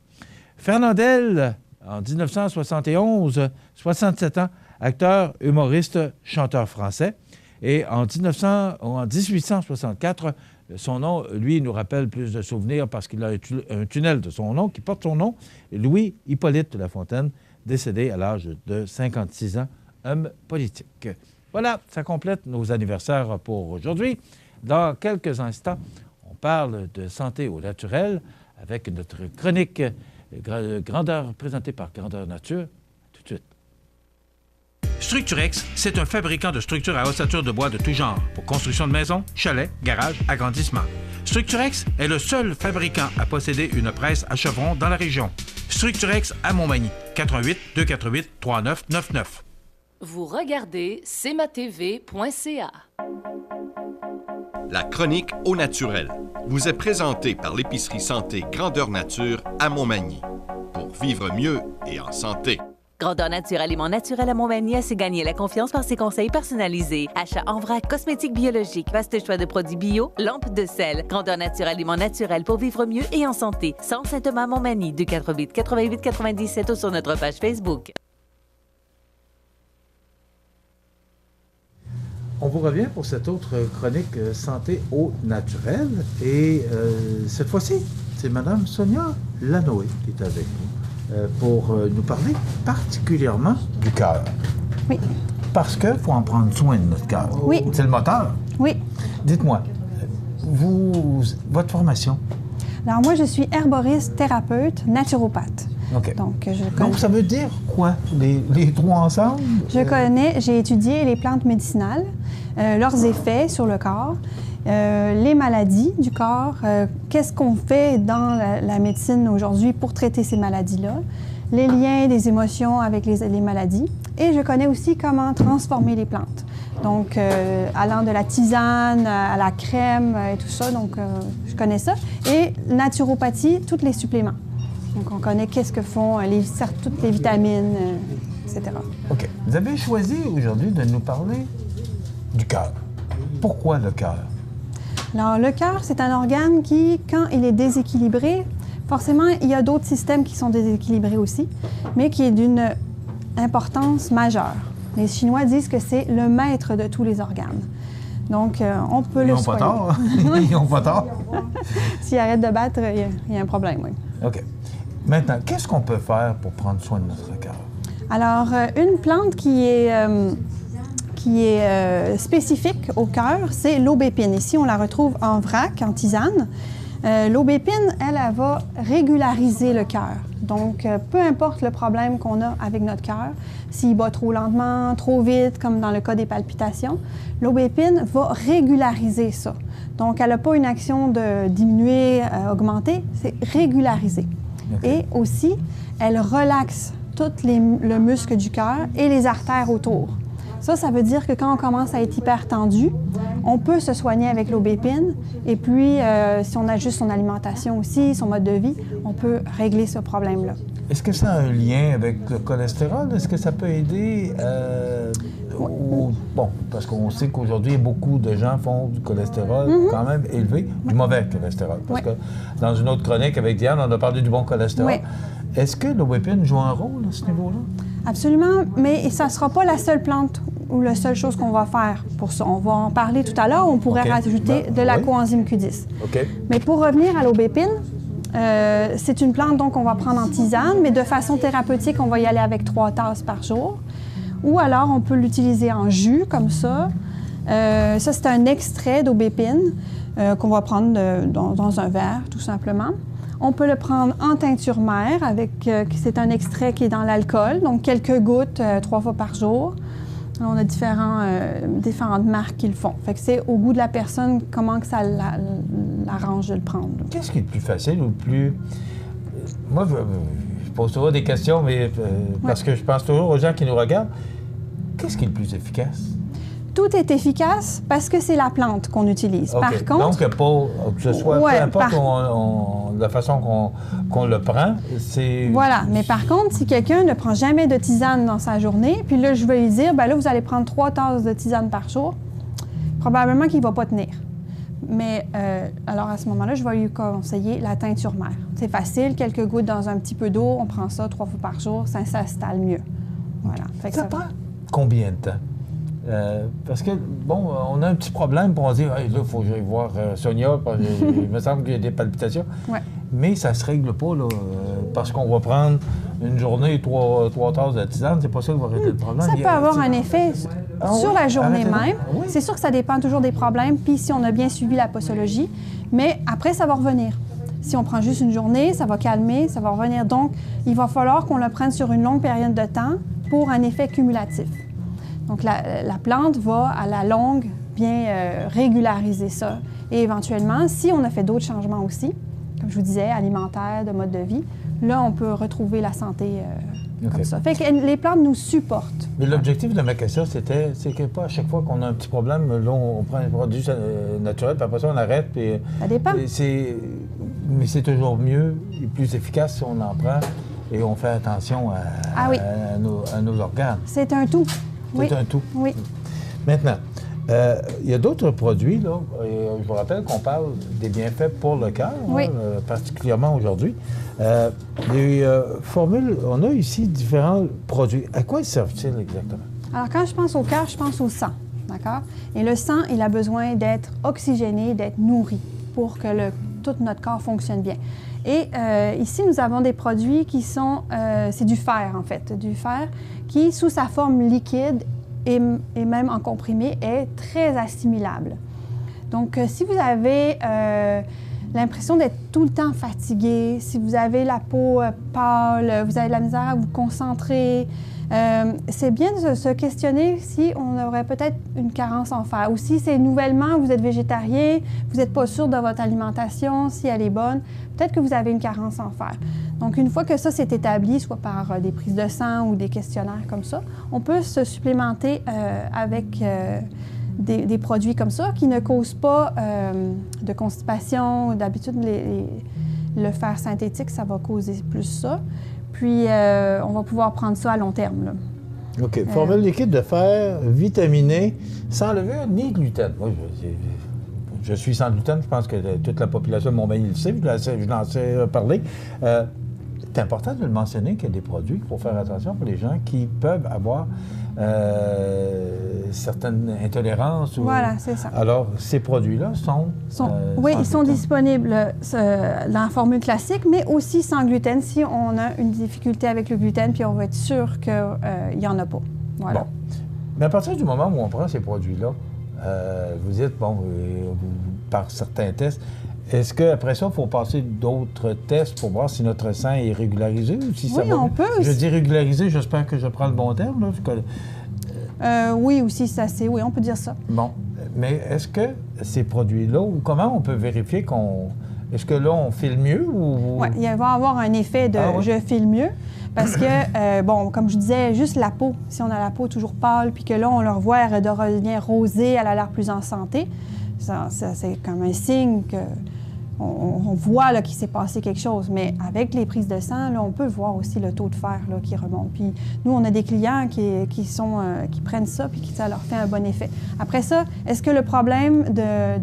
Speaker 4: Fernandel, en 1971, 67 ans, acteur, humoriste, chanteur français. Et en 1864, son nom, lui, nous rappelle plus de souvenirs parce qu'il a un tunnel de son nom qui porte son nom, Louis-Hippolyte de La Fontaine, décédé à l'âge de 56 ans, homme politique. Voilà, ça complète nos anniversaires pour aujourd'hui. Dans quelques instants, on parle de santé au naturel avec notre chronique Grandeur présentée par Grandeur Nature. Tout de suite.
Speaker 8: Structurex, c'est un fabricant de structures à ossature de bois de tout genre pour construction de maisons, chalets, garages, agrandissements. Structurex est le seul fabricant à posséder une presse à chevron dans la région. Structurex à Montmagny, 88 248 3999.
Speaker 10: Vous regardez cmatv.ca.
Speaker 11: La chronique Au naturel vous est présentée par l'épicerie santé Grandeur Nature à Montmagny. Pour vivre mieux et en santé.
Speaker 3: Grandeur Nature Aliments Naturels à Montmagny a su gagner la confiance par ses conseils personnalisés. Achat en vrac, cosmétiques biologiques, vaste choix de produits bio, lampes de sel. Grandeur Nature Aliments Naturels pour vivre mieux et en santé. Centre Saint-Thomas à Montmagny, 248 88 97 ou sur notre page Facebook.
Speaker 4: On vous revient pour cette autre chronique santé au naturel. Et cette fois-ci, c'est Mme Sonia Lanoé qui est avec nous pour nous parler particulièrement du cœur.
Speaker 12: Oui.
Speaker 4: Parce qu'il faut en prendre soin de notre cœur.
Speaker 12: Oui.
Speaker 4: C'est le moteur.
Speaker 12: Oui.
Speaker 4: Dites-moi, votre formation?
Speaker 12: Alors moi, je suis herboriste, thérapeute, naturopathe.
Speaker 4: OK.
Speaker 12: Donc,
Speaker 4: ça veut dire quoi, les trois ensemble?
Speaker 12: J'ai étudié les plantes médicinales, leurs effets sur le corps, les maladies du corps, qu'est-ce qu'on fait dans la médecine aujourd'hui pour traiter ces maladies-là, les liens des émotions avec les maladies, et je connais aussi comment transformer les plantes. Donc, allant de la tisane à la crème et tout ça, donc je connais ça. Et naturopathie, tous les suppléments. Donc, on connaît qu'est-ce que font toutes les vitamines, etc.
Speaker 4: OK. Vous avez choisi aujourd'hui de nous parler du cœur. Pourquoi le cœur?
Speaker 12: Alors, le cœur, c'est un organe qui, quand il est déséquilibré, forcément, il y a d'autres systèmes qui sont déséquilibrés aussi, mais qui est d'une importance majeure. Les Chinois disent que c'est le maître de tous les organes. Donc, on peut le soigner.
Speaker 4: Ils n'ont pas tort.
Speaker 12: S'ils arrêtent de battre, il y a un problème, oui.
Speaker 4: OK. Maintenant, qu'est-ce qu'on peut faire pour prendre soin de notre cœur? Alors,
Speaker 12: une plante qui est spécifique au cœur, c'est l'aubépine. Ici, on la retrouve en vrac, en tisane. L'aubépine, elle va régulariser le cœur. Donc, peu importe le problème qu'on a avec notre cœur, s'il bat trop lentement, trop vite, comme dans le cas des palpitations, l'aubépine va régulariser ça. Donc, elle n'a pas une action de diminuer, augmenter, c'est régulariser. Okay. Et aussi, elle relaxe tout le muscle du cœur et les artères autour. Ça veut dire que quand on commence à être hyper tendu, on peut se soigner avec l'aubépine. Et puis, si on ajuste son alimentation aussi, son mode de vie, on peut régler ce problème-là.
Speaker 4: Est-ce que ça a un lien avec le cholestérol? Est-ce que ça peut aider Bon, parce qu'on sait qu'aujourd'hui, beaucoup de gens font du cholestérol quand même élevé, du mauvais cholestérol. Parce que dans une autre chronique avec Diane, on a parlé du bon cholestérol. Est-ce que l'aubépine joue un rôle à ce niveau-là?
Speaker 12: Absolument, mais ça ne sera pas la seule plante ou la seule chose qu'on va faire pour ça. On va en parler tout à l'heure. On pourrait rajouter de la coenzyme Q10. Mais pour revenir à l'aubépine, c'est une plante donc on va prendre en tisane, mais de façon thérapeutique, on va y aller avec 3 tasses par jour. Ou alors, on peut l'utiliser en jus, comme ça. Ça, c'est un extrait d'aubépine qu'on va prendre dans un verre, tout simplement. On peut le prendre en teinture mère, c'est un extrait qui est dans l'alcool, donc quelques gouttes 3 fois par jour. On a différentes marques qui le font. Fait que c'est au goût de la personne comment que ça l'arrange de le prendre.
Speaker 4: Qu'est-ce qui est le plus facile ou le plus moi, je pose toujours des questions, mais parce que je pense toujours aux gens qui nous regardent. Qu'est-ce qui est le plus efficace?
Speaker 12: Tout est efficace parce que c'est la plante qu'on utilise.
Speaker 4: Okay.
Speaker 12: Par contre...
Speaker 4: Donc, que ce soit, peu importe la façon qu'on le prend, c'est...
Speaker 12: Voilà, mais par contre, si quelqu'un ne prend jamais de tisane dans sa journée, puis là, je vais lui dire, bien là, vous allez prendre 3 tasses de tisane par jour, probablement qu'il ne va pas tenir. Mais alors, à ce moment-là, je vais lui conseiller la teinture mère. C'est facile, quelques gouttes dans un petit peu d'eau, on prend ça 3 fois par jour, ça s'installe mieux. Voilà. Fait que
Speaker 4: ça prend combien de temps? Parce que, bon, on a un petit problème, puis on se dit, hey, là, il faut que j'aille voir Sonia, parce il me semble qu'il y a des palpitations.
Speaker 12: Ouais.
Speaker 4: Mais ça ne se règle pas, là, parce qu'on va prendre une journée, 3 tasses de tisane, c'est pas ça qui va arrêter le problème.
Speaker 12: Ça peut avoir un effet sur la journée même.
Speaker 4: Oui.
Speaker 12: C'est sûr que ça dépend toujours des problèmes, puis si on a bien suivi la posologie, mais après, ça va revenir. Si on prend juste une journée, ça va calmer, ça va revenir. Donc, il va falloir qu'on le prenne sur une longue période de temps pour un effet cumulatif. Donc, la plante va, à la longue, bien régulariser ça. Et éventuellement, si on a fait d'autres changements aussi, comme je vous disais, alimentaires, de mode de vie, là, on peut retrouver la santé comme ça. Fait que les plantes nous supportent.
Speaker 4: Mais l'objectif de ma question, c'est que pas à chaque fois qu'on a un petit problème, là, on prend un produit naturel, puis après ça, on arrête. Puis,
Speaker 12: ça dépend.
Speaker 4: Mais c'est toujours mieux et plus efficace si on en prend et on fait attention à nos organes.
Speaker 12: C'est un tout.
Speaker 4: C'est un tout.
Speaker 12: Oui.
Speaker 4: Maintenant, il y a d'autres produits, là. Je vous rappelle qu'on parle des bienfaits pour le cœur, particulièrement aujourd'hui. Les formules, on a ici différents produits. À quoi ils servent-ils exactement?
Speaker 12: Alors, quand je pense au cœur, je pense au sang, d'accord? Et le sang, il a besoin d'être oxygéné, d'être nourri pour que tout notre corps fonctionne bien. Et ici, nous avons des produits qui sont... c'est du fer, en fait. Du fer qui, sous sa forme liquide et même en comprimé, est très assimilable. Donc, si vous avez l'impression d'être tout le temps fatigué, si vous avez la peau pâle, vous avez de la misère à vous concentrer, c'est bien de se questionner si on aurait peut-être une carence en fer. Ou si c'est nouvellement, vous êtes végétarien, vous n'êtes pas sûr de votre alimentation, si elle est bonne, peut-être que vous avez une carence en fer. Donc, une fois que ça s'est établi, soit par des prises de sang ou des questionnaires comme ça, on peut se supplémenter avec des produits comme ça qui ne causent pas de constipation. D'habitude, le fer synthétique, ça va causer plus ça. Puis, on va pouvoir prendre ça à long terme, là.
Speaker 4: OK. Formule liquide de fer vitaminé, sans levure ni gluten. Moi, je suis sans gluten. Je pense que toute la population de Montmagny le sait. Je l'en sais parler. C'est important de le mentionner qu'il y a des produits qu'il faut faire attention pour les gens qui peuvent avoir certaines intolérances.
Speaker 12: Voilà, c'est ça.
Speaker 4: Alors, ces produits-là sont
Speaker 12: oui, ils sont disponibles dans la formule classique, mais aussi sans gluten si on a une difficulté avec le gluten, puis on va être sûr qu'il n'y en a pas. Voilà.
Speaker 4: Bon. Mais à partir du moment où on prend ces produits-là, vous dites, bon, par certains tests, est-ce qu'après ça, il faut passer d'autres tests pour voir si notre sang est régularisé ou si ça va?
Speaker 12: Oui, on peut.
Speaker 4: Je dis régularisé, j'espère que je prends le bon terme. Là,
Speaker 12: oui, aussi, ça c'est... Oui, on peut dire ça.
Speaker 4: Bon. Mais est-ce que ces produits-là, ou comment on peut vérifier qu'on... Est-ce que là, on file mieux ou...
Speaker 12: Oui, il va avoir un effet de je file mieux. Parce que, bon, comme je disais, juste la peau, si on a la peau toujours pâle, puis que là, on le revoit, elle redevient rosée, elle a l'air plus en santé, ça c'est comme un signe que... On voit qu'il s'est passé quelque chose, mais avec les prises de sang, là, on peut voir aussi le taux de fer là, qui remonte. Puis nous, on a des clients qui prennent ça puis ça leur fait un bon effet. Après ça, est-ce que le problème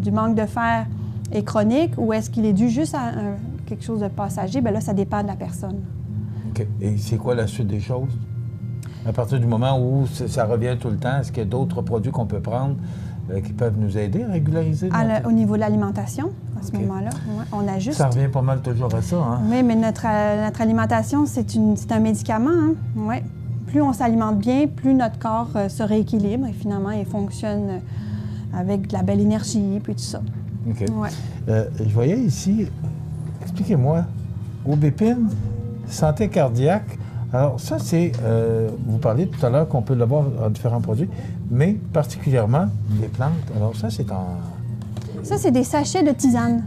Speaker 12: du manque de fer est chronique ou est-ce qu'il est dû juste à quelque chose de passager? Bien là, ça dépend de la personne.
Speaker 4: OK. Et c'est quoi la suite des choses? À partir du moment où ça revient tout le temps, est-ce qu'il y a d'autres produits qu'on peut prendre qui peuvent nous aider à régulariser?
Speaker 12: Au niveau de l'alimentation, à ce moment-là, on ajuste.
Speaker 4: Ça revient pas mal toujours à ça, hein?
Speaker 12: Oui, mais notre alimentation, c'est un médicament, hein? Ouais. Plus on s'alimente bien, plus notre corps se rééquilibre et finalement, il fonctionne avec de la belle énergie, puis tout ça.
Speaker 4: OK.
Speaker 12: Ouais.
Speaker 4: Je voyais ici, expliquez-moi, aubépine, santé cardiaque. Alors ça, c'est, vous parliez tout à l'heure qu'on peut l'avoir en différents produits, mais particulièrement les plantes. Alors ça, c'est en...
Speaker 12: Ça, c'est des sachets de tisane.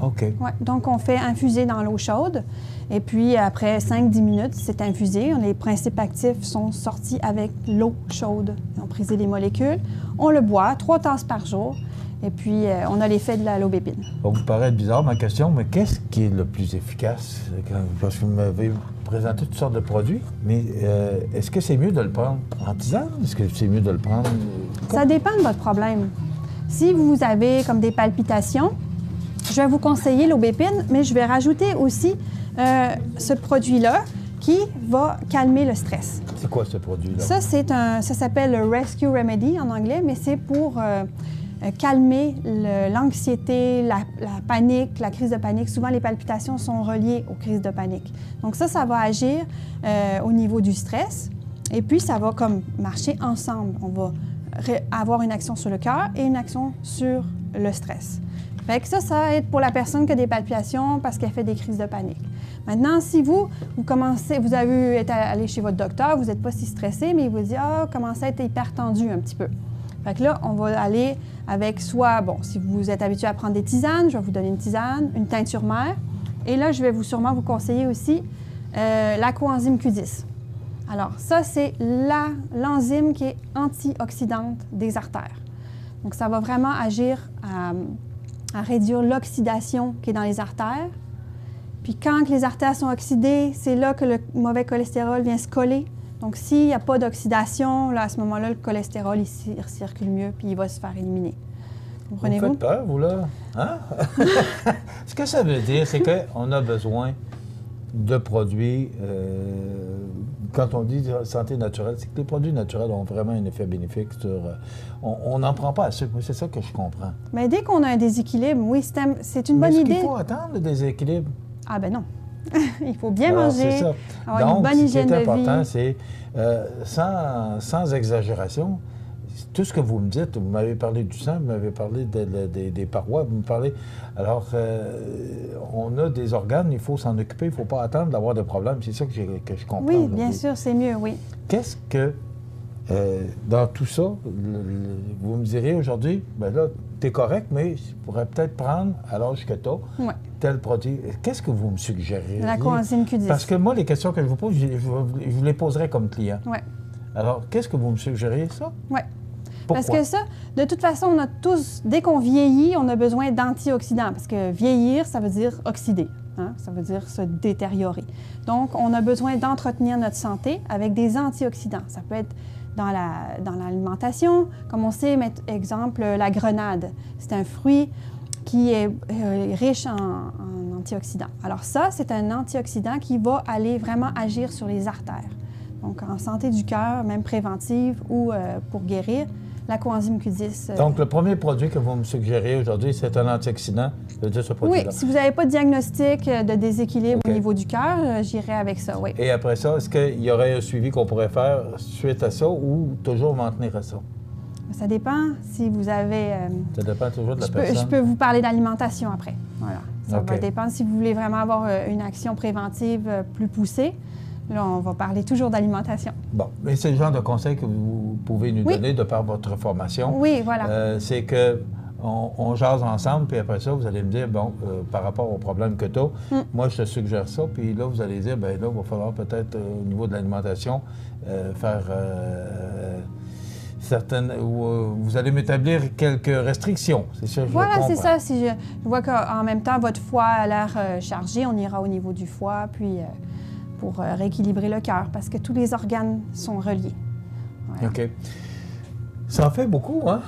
Speaker 4: OK.
Speaker 12: Ouais, donc, on fait infuser dans l'eau chaude. Et puis, après 5-10 minutes, c'est infusé. Les principes actifs sont sortis avec l'eau chaude. Ils ont brisé les molécules. On le boit 3 tasses par jour. Et puis, on a l'effet de la lobépine.
Speaker 4: Ça va vous paraître bizarre, ma question, mais qu'est-ce qui est le plus efficace? Parce que vous m'avez présenté toutes sortes de produits, mais est-ce que c'est mieux de le prendre en tisane? Est-ce que c'est mieux de le prendre...
Speaker 12: Ça dépend de votre problème. Si vous avez comme des palpitations, je vais vous conseiller l'aubépine, mais je vais rajouter aussi ce produit-là qui va calmer le stress.
Speaker 4: C'est quoi ce produit-là?
Speaker 12: Ça s'appelle le Rescue Remedy en anglais, mais c'est pour calmer l'anxiété, la panique, la crise de panique. Souvent, les palpitations sont reliées aux crises de panique. Donc ça va agir au niveau du stress. Et puis, ça va comme marcher ensemble. On va avoir une action sur le cœur et une action sur le stress. Fait que ça aide pour la personne qui a des palpitations parce qu'elle fait des crises de panique. Maintenant, si vous avez été allé chez votre docteur, vous n'êtes pas si stressé, mais il vous dit « Ah, commencez à être hyper tendu un petit peu ». Fait que là, on va aller avec soit, si vous êtes habitué à prendre des tisanes, je vais vous donner une tisane, une teinture mère. Et là, je vais sûrement vous conseiller aussi la coenzyme Q10. Alors, ça, c'est l'enzyme qui est antioxydante des artères. Donc, ça va vraiment agir à réduire l'oxydation qui est dans les artères. Puis, quand les artères sont oxydées, c'est là que le mauvais cholestérol vient se coller. Donc, s'il n'y a pas d'oxydation, là, à ce moment-là, le cholestérol, il circule mieux, puis il va se faire éliminer. Comprenez-vous?
Speaker 4: Vous me faites peur, vous, là? Hein? Ce que ça veut dire, c'est qu'on a besoin de produits... quand on dit santé naturelle, c'est que les produits naturels ont vraiment un effet bénéfique sur... on n'en prend pas assez. C'est ça que je comprends.
Speaker 12: Mais dès qu'on a un déséquilibre, oui, c'est une bonne idée.
Speaker 4: Est-ce qu'il faut attendre le déséquilibre?
Speaker 12: Ah ben non. Il faut bien manger,
Speaker 4: c'est ça.
Speaker 12: avoir
Speaker 4: Donc,
Speaker 12: une bonne hygiène de vie.
Speaker 4: Ce qui est important, c'est, sans exagération, tout ce que vous me dites, vous m'avez parlé du sang, vous m'avez parlé des parois, vous me parlez... Alors, on a des organes, il faut s'en occuper, il ne faut pas attendre d'avoir des problèmes. C'est ça que je comprends.
Speaker 12: Oui, bien sûr, c'est mieux, oui.
Speaker 4: Qu'est-ce que, dans tout ça, vous me direz aujourd'hui, bien là, t'es correct, mais tu pourrais peut-être prendre, à l'âge que tu as, tel produit. Qu'est-ce que vous me suggérez?
Speaker 12: La coenzyme Q10.
Speaker 4: Parce que moi, les questions que je vous pose, je vous les poserai comme client.
Speaker 12: Oui.
Speaker 4: Alors, qu'est-ce que vous me suggérez, ça?
Speaker 12: Oui.
Speaker 4: Pourquoi?
Speaker 12: Parce que ça, de toute façon, on a tous, dès qu'on vieillit, on a besoin d'antioxydants. Parce que vieillir, ça veut dire oxyder. Hein? Ça veut dire se détériorer. Donc, on a besoin d'entretenir notre santé avec des antioxydants. Ça peut être dans l'alimentation, comme on sait, exemple, la grenade. C'est un fruit qui est riche en antioxydants. Alors ça, c'est un antioxydant qui va aller vraiment agir sur les artères. Donc, en santé du cœur, même préventive ou pour guérir, la coenzyme Q10.
Speaker 4: Donc, le premier produit que vous me suggérez aujourd'hui, c'est un antioxydant, de ce produit-là.
Speaker 12: Oui, si vous n'avez pas de diagnostic de déséquilibre au niveau du cœur, j'irai avec ça, oui.
Speaker 4: Et après ça, est-ce qu'il y aurait un suivi qu'on pourrait faire suite à ça ou toujours m'en tenir à ça?
Speaker 12: Ça dépend si vous avez...
Speaker 4: ça dépend toujours de la personne.
Speaker 12: Je peux vous parler d'alimentation après. Voilà. Ça
Speaker 4: OK.
Speaker 12: va dépendre si vous voulez vraiment avoir une action préventive plus poussée. Là, on va parler toujours d'alimentation.
Speaker 4: Bon, mais c'est le genre de conseil que vous pouvez nous donner de par votre formation.
Speaker 12: Oui, voilà.
Speaker 4: C'est qu'on jase ensemble, puis après ça, vous allez me dire, bon, par rapport au problème que tu as, moi, je te suggère ça, puis là, vous allez dire, bien là, il va falloir peut-être, au niveau de l'alimentation, faire certaines... vous allez m'établir quelques restrictions, c'est ça que je
Speaker 12: Voilà,
Speaker 4: comprends.
Speaker 12: c'est ça. Si je vois qu'en même temps, votre foie a l'air chargé, on ira au niveau du foie, puis... pour rééquilibrer le cœur, parce que tous les organes sont reliés. Voilà.
Speaker 4: OK. Ça en fait beaucoup, hein?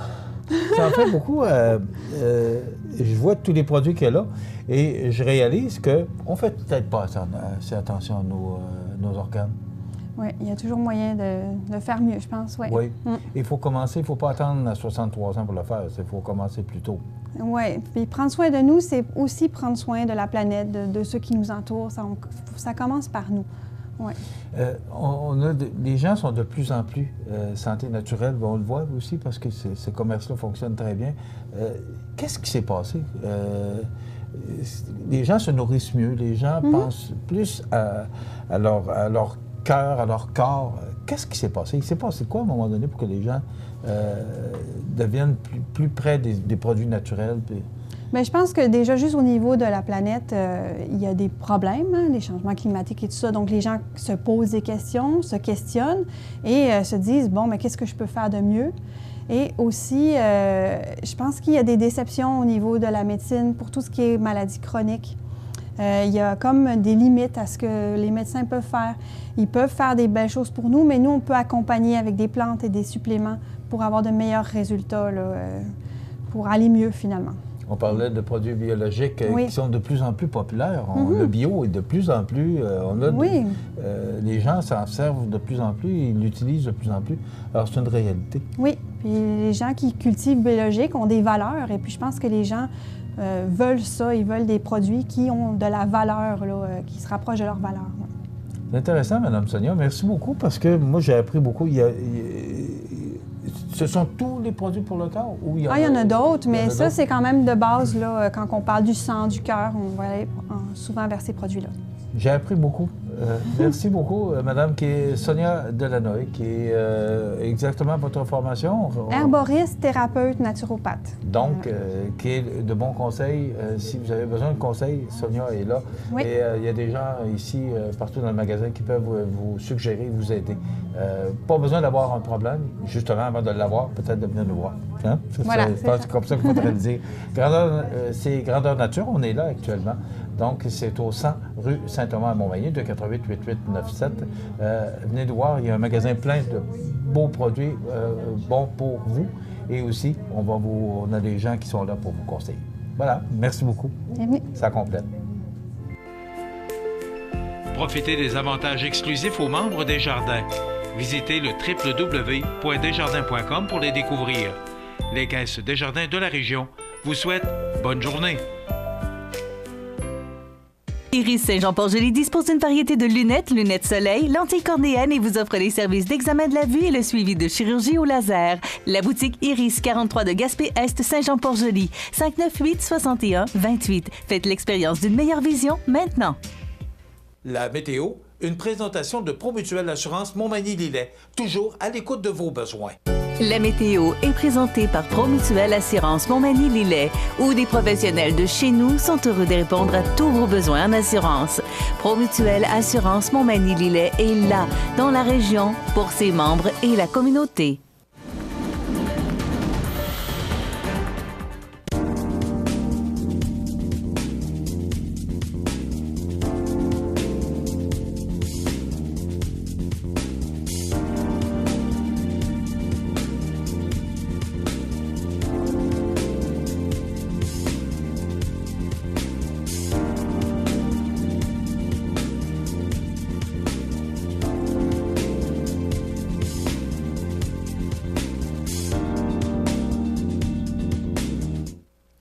Speaker 4: Ça en fait beaucoup. Je vois tous les produits qu'il y a là et je réalise qu'on ne fait peut-être pas assez attention à nos organes.
Speaker 12: Oui, il y a toujours moyen de faire mieux, je pense, oui.
Speaker 4: Oui. Il faut commencer, il ne faut pas attendre à 63 ans pour le faire, il faut commencer plus tôt. Oui,
Speaker 12: puis prendre soin de nous, c'est aussi prendre soin de la planète, de ceux qui nous entourent. Ça commence par nous. Ouais.
Speaker 4: Les gens sont de plus en plus santé naturelle, on le voit aussi parce que ce commerce-là fonctionne très bien. Qu'est-ce qui s'est passé? Les gens se nourrissent mieux, les gens pensent plus à leur cœur, à leur corps. Qu'est-ce qui s'est passé? Il s'est passé quoi à un moment donné pour que les gens deviennent plus près des produits naturels? Puis...
Speaker 12: Bien, je pense que déjà, juste au niveau de la planète, il y a des problèmes, hein, les changements climatiques et tout ça. Donc, les gens se posent des questions, se questionnent et se disent, bon, mais qu'est-ce que je peux faire de mieux? Et aussi, je pense qu'il y a des déceptions au niveau de la médecine pour tout ce qui est maladies chroniques. Il y a comme des limites à ce que les médecins peuvent faire. Ils peuvent faire des belles choses pour nous, mais nous, on peut accompagner avec des plantes et des suppléments pour avoir de meilleurs résultats, là, pour aller mieux finalement.
Speaker 4: On parlait de produits biologiques qui sont de plus en plus populaires. Le bio est de plus en plus... les gens s'en servent de plus en plus, ils l'utilisent de plus en plus. Alors, c'est une réalité. Oui, puis les gens qui cultivent biologique ont des valeurs et puis je pense que les gens veulent ça, ils veulent des produits qui ont de la valeur, là, qui se rapprochent de leur valeur. Ouais. C'est intéressant, Mme Sonia. Merci beaucoup parce que moi, j'ai appris beaucoup. Ce sont tous les produits pour le cœur? Ou il y en a d'autres, mais ça, c'est quand même de base. Là, quand on parle du sang, du cœur, on va aller souvent vers ces produits-là. J'ai appris beaucoup. Merci beaucoup, Madame, qui est Sonia Delanoë, qui est exactement votre formation?
Speaker 12: Herboriste, thérapeute, naturopathe.
Speaker 4: Donc, qui est de bons conseils. Si vous avez besoin de conseils, Sonia est là. Oui. Et il y a des gens ici, partout dans le magasin, qui peuvent vous suggérer, vous aider. Pas besoin d'avoir un problème, justement, avant de l'avoir, peut-être de venir nous voir. Hein? Voilà, c'est comme ça qu'il faudrait le dire. C'est Grandeur Nature, on est là actuellement. Donc, c'est au 100 rue Saint-Thomas à Montmagny, 248-8897. Venez nous voir, il y a un magasin plein de beaux produits, bons pour vous. Et aussi, on a des gens qui sont là pour vous conseiller. Voilà, merci beaucoup. Oui. Ça complète.
Speaker 13: Profitez des avantages exclusifs aux membres des Jardins. Visitez le www.desjardins.com pour les découvrir. Les caisses Desjardins de la région vous souhaitent bonne journée.
Speaker 3: Iris Saint-Jean-Port-Joli dispose d'une variété de lunettes, lunettes soleil, lentilles cornéennes et vous offre les services d'examen de la vue et le suivi de chirurgie au laser. La boutique Iris 43 de Gaspé-Est Saint-Jean-Port-Joli, 598-61-28. Faites l'expérience d'une meilleure vision maintenant.
Speaker 13: La météo, une présentation de Promutuelle Assurance Montmagny-Lillet, toujours à l'écoute de vos besoins.
Speaker 3: La météo est présentée par Promutuelle Assurance Montmagny-Lillet, où des professionnels de chez nous sont heureux de répondre à tous vos besoins en assurance. Promutuelle Assurance Montmagny-Lillet est là, dans la région, pour ses membres et la communauté.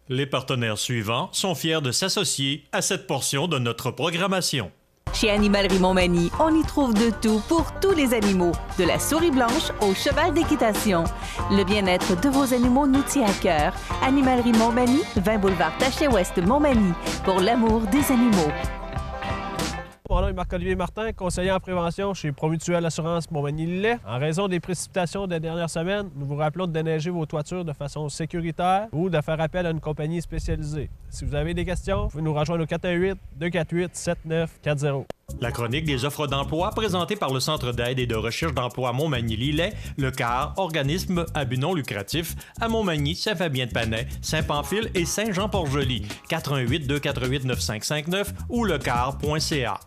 Speaker 1: Les partenaires suivants sont fiers de s'associer à cette portion de notre programmation.
Speaker 3: Chez Animalerie Montmagny, on y trouve de tout pour tous les animaux, de la souris blanche au cheval d'équitation. Le bien-être de vos animaux nous tient à cœur. Animalerie Montmagny, 20 boulevard Taché-Ouest Montmagny, pour l'amour des animaux.
Speaker 9: Mon nom est Marc-Olivier Martin, conseiller en prévention chez Promutuelle Assurance Montmagny-Lillet. En raison des précipitations des dernières semaines, nous vous rappelons de déneiger vos toitures de façon sécuritaire ou de faire appel à une compagnie spécialisée. Si vous avez des questions, vous pouvez nous rejoindre au 418-248-7940.
Speaker 1: La chronique des offres d'emploi présentée par le Centre d'aide et de recherche d'emploi Montmagny-Lillet, le CAR, organisme à but non lucratif, à Montmagny, Saint-Fabien-de-Panay, Saint-Pamphile et Saint-Jean-Port-Joli. 418-248-9559 ou lecar.ca.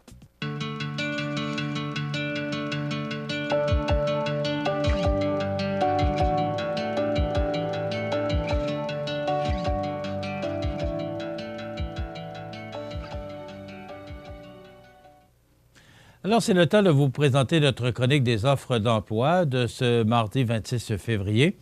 Speaker 4: Alors, c'est le temps de vous présenter notre chronique des offres d'emploi de ce mardi 26 février,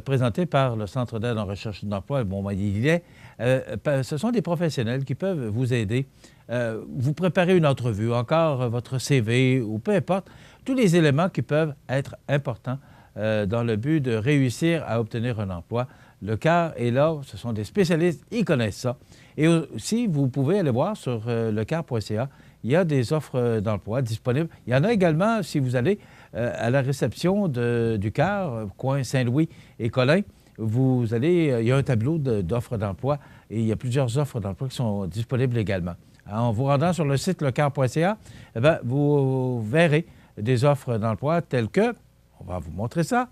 Speaker 4: présentée par le Centre d'aide en recherche d'emploi Montmagny-Lillet. Ce sont des professionnels qui peuvent vous aider. Vous préparez une entrevue, encore votre CV ou peu importe, tous les éléments qui peuvent être importants dans le but de réussir à obtenir un emploi. Le CAR est là, ce sont des spécialistes, ils connaissent ça. Et aussi, vous pouvez aller voir sur lecar.ca. Il y a des offres d'emploi disponibles. Il y en a également, si vous allez à la réception du CAR, coin Saint-Louis et Colin, il y a un tableau d'offres d'emploi et il y a plusieurs offres d'emploi qui sont disponibles également. En vous rendant sur le site lecar.ca, vous verrez des offres d'emploi telles que, on va vous montrer ça.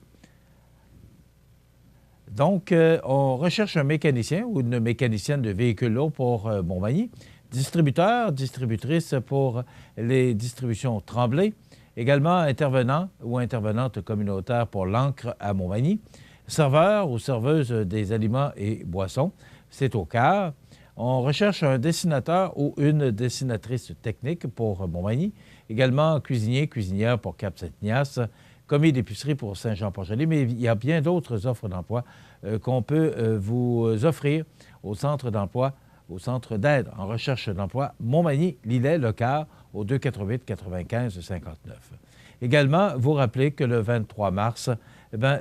Speaker 4: Donc, on recherche un mécanicien ou une mécanicienne de véhicules lourds pour Montmagny, distributeur, distributrice pour les distributions Tremblay, également intervenant ou intervenante communautaire pour l'encre à Montmagny, serveur ou serveuse des aliments et boissons, c'est au quart. On recherche un dessinateur ou une dessinatrice technique pour Montmagny, également cuisinier, cuisinière pour Cap-Saint-Ignace, commis d'épicerie pour Saint-Jean-Port-Joli, mais il y a bien d'autres offres d'emploi qu'on peut vous offrir au centre d'emploi, au centre d'aide en recherche d'emploi Montmagny-Lillet, Lecard, au 248-95-59. Également, vous rappelez que le 23 mars,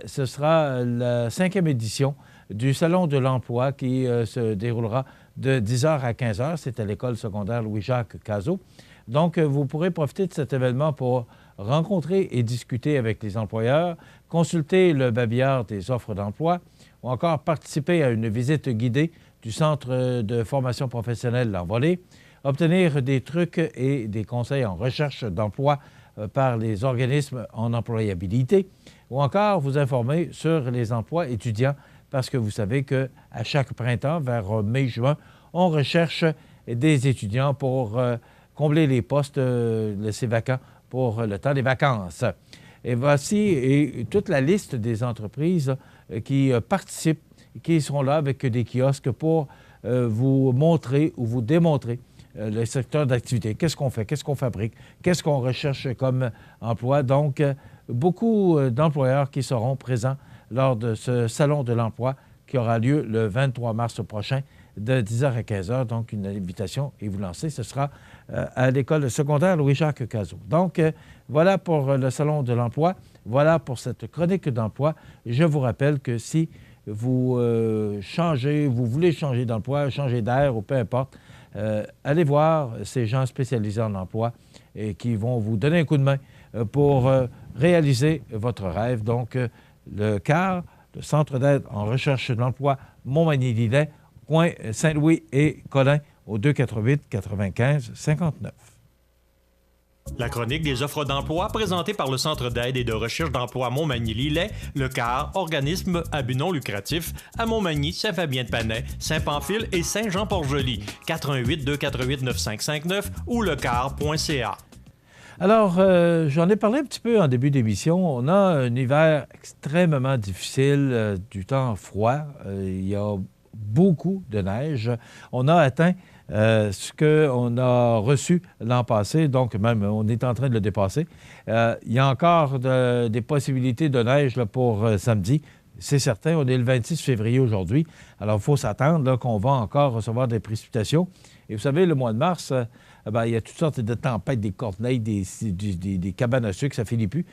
Speaker 4: ce sera la 5e édition du Salon de l'emploi qui se déroulera de 10h à 15h. C'est à l'école secondaire Louis-Jacques Cazot. Donc, vous pourrez profiter de cet événement pour rencontrer et discuter avec les employeurs, consulter le babillard des offres d'emploi ou encore participer à une visite guidée du Centre de formation professionnelle L'Envolée, obtenir des trucs et des conseils en recherche d'emploi par les organismes en employabilité ou encore vous informer sur les emplois étudiants parce que vous savez qu'à chaque printemps, vers mai-juin, on recherche des étudiants pour combler les postes laissés vacants pour le temps des vacances. Et voici toute la liste des entreprises qui participent, qui sont là avec des kiosques pour vous montrer ou vous démontrer le secteur d'activité. Qu'est-ce qu'on fait? Qu'est-ce qu'on fabrique? Qu'est-ce qu'on recherche comme emploi? Donc, beaucoup d'employeurs qui seront présents lors de ce Salon de l'emploi qui aura lieu le 23 mars prochain de 10h à 15h. Donc, une invitation et vous lancez. Ce sera à l'école secondaire Louis-Jacques Cazot. Donc, voilà pour le Salon de l'emploi. Voilà pour cette chronique d'emploi. Je vous rappelle que si vous vous voulez changer d'emploi, changer d'air ou peu importe, allez voir ces gens spécialisés en emploi et qui vont vous donner un coup de main pour réaliser votre rêve. Donc, le CAR, le Centre d'aide en recherche d'emploi Montmagny-Lillet, coin Saint-Louis et Colin, au 248-95-59.
Speaker 1: La chronique des offres d'emploi présentée par le Centre d'aide et de recherche d'emploi Montmagny-Lillet, le CAR, organisme à but non lucratif, à Montmagny, Saint-Fabien-de-Panay, Saint-Pamphile et Saint-Jean-Port-Joli, 418-248-9559 ou lecar.ca.
Speaker 4: Alors, j'en ai parlé un petit peu en début d'émission. On a un hiver extrêmement difficile, du temps froid. Il y a beaucoup de neige. On a atteint ce qu'on a reçu l'an passé, donc même on est en train de le dépasser. Il y a encore des possibilités de neige là, pour samedi. C'est certain, on est le 26 février aujourd'hui. Alors, il faut s'attendre là, qu'on va encore recevoir des précipitations. Et vous savez, le mois de mars, il y a toutes sortes de tempêtes, des corneilles, des cabanes à sucre, ça finit plus.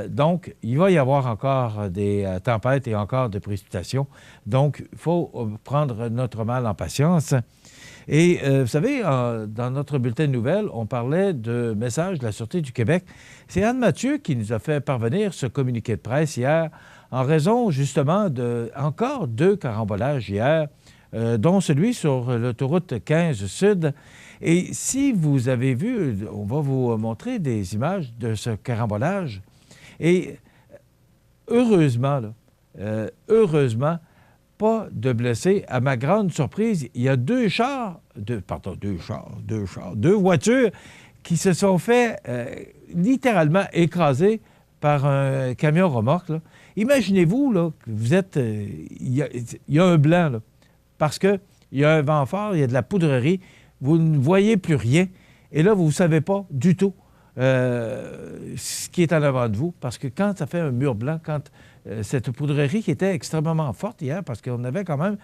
Speaker 4: Donc, il va y avoir encore des tempêtes et encore des précipitations. Donc, il faut prendre notre mal en patience. Et vous savez, dans notre bulletin de nouvelles, on parlait de message de la Sûreté du Québec. C'est Anne Mathieu qui nous a fait parvenir ce communiqué de presse hier en raison justement de encore 2 carambolages hier, dont celui sur l'autoroute 15 Sud. Et si vous avez vu, on va vous montrer des images de ce carambolage. Et heureusement, pas de blessés. À ma grande surprise, il y a deux voitures qui se sont fait littéralement écraser par un camion remorque. Là. Imaginez-vous là, que vous êtes... Il y a un blanc, là, parce qu'il y a un vent fort, il y a de la poudrerie, vous ne voyez plus rien. Et là, vous ne savez pas du tout ce qui est en avant de vous, parce que quand ça fait un mur blanc, quand cette poudrerie qui était extrêmement forte hier, parce qu'on avait quand même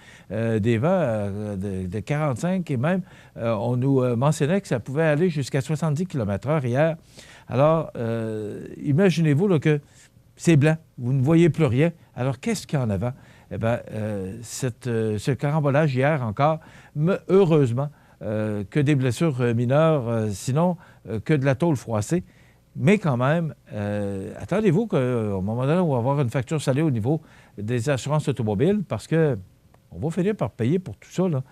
Speaker 4: des vents de 45 et même, on nous mentionnait que ça pouvait aller jusqu'à 70 km/h hier. Alors, imaginez-vous là, que c'est blanc, vous ne voyez plus rien. Alors, qu'est-ce qu'il y a en avant? Eh bien, ce carambolage hier encore, heureusement, que des blessures mineures, sinon que de la tôle froissée. Mais quand même, attendez-vous qu'au moment donné, on va avoir une fracture salée au niveau des assurances automobiles parce que on va finir par payer pour tout ça, là,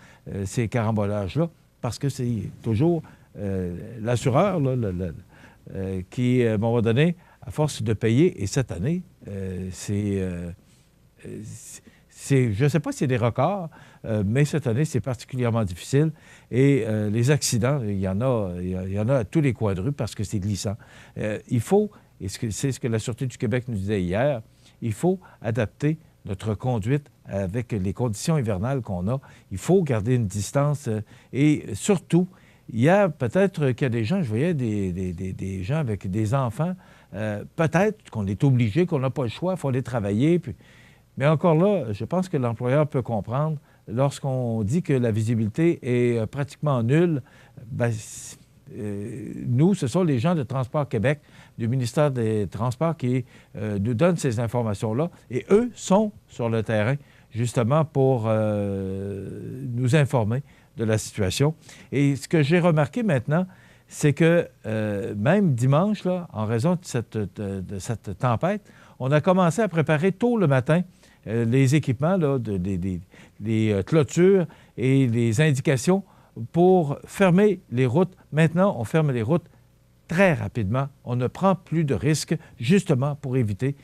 Speaker 4: ces carambolages-là, parce que c'est toujours l'assureur là, qui, à un moment donné, à force de payer, et cette année, je ne sais pas si c'est des records, mais cette année, c'est particulièrement difficile. Et les accidents, il y en a à tous les coins de rue parce que c'est glissant. Il faut, et c'est ce que la Sûreté du Québec nous disait hier, il faut adapter notre conduite avec les conditions hivernales qu'on a. Il faut garder une distance et surtout, il y a peut-être qu'il y a des gens, je voyais des gens avec des enfants, peut-être qu'on est obligé, qu'on n'a pas le choix, il faut aller travailler. Mais encore là, je pense que l'employeur peut comprendre lorsqu'on dit que la visibilité est pratiquement nulle. Nous, ce sont les gens de Transport Québec, du ministère des Transports, qui nous donnent ces informations-là. Et eux sont sur le terrain, justement, pour nous informer de la situation. Et ce que j'ai remarqué maintenant, c'est que même dimanche, là, en raison de cette tempête, on a commencé à préparer tôt le matin les équipements, là, les clôtures et les indications pour fermer les routes. Maintenant, on ferme les routes très rapidement. On ne prend plus de risques, justement, pour éviter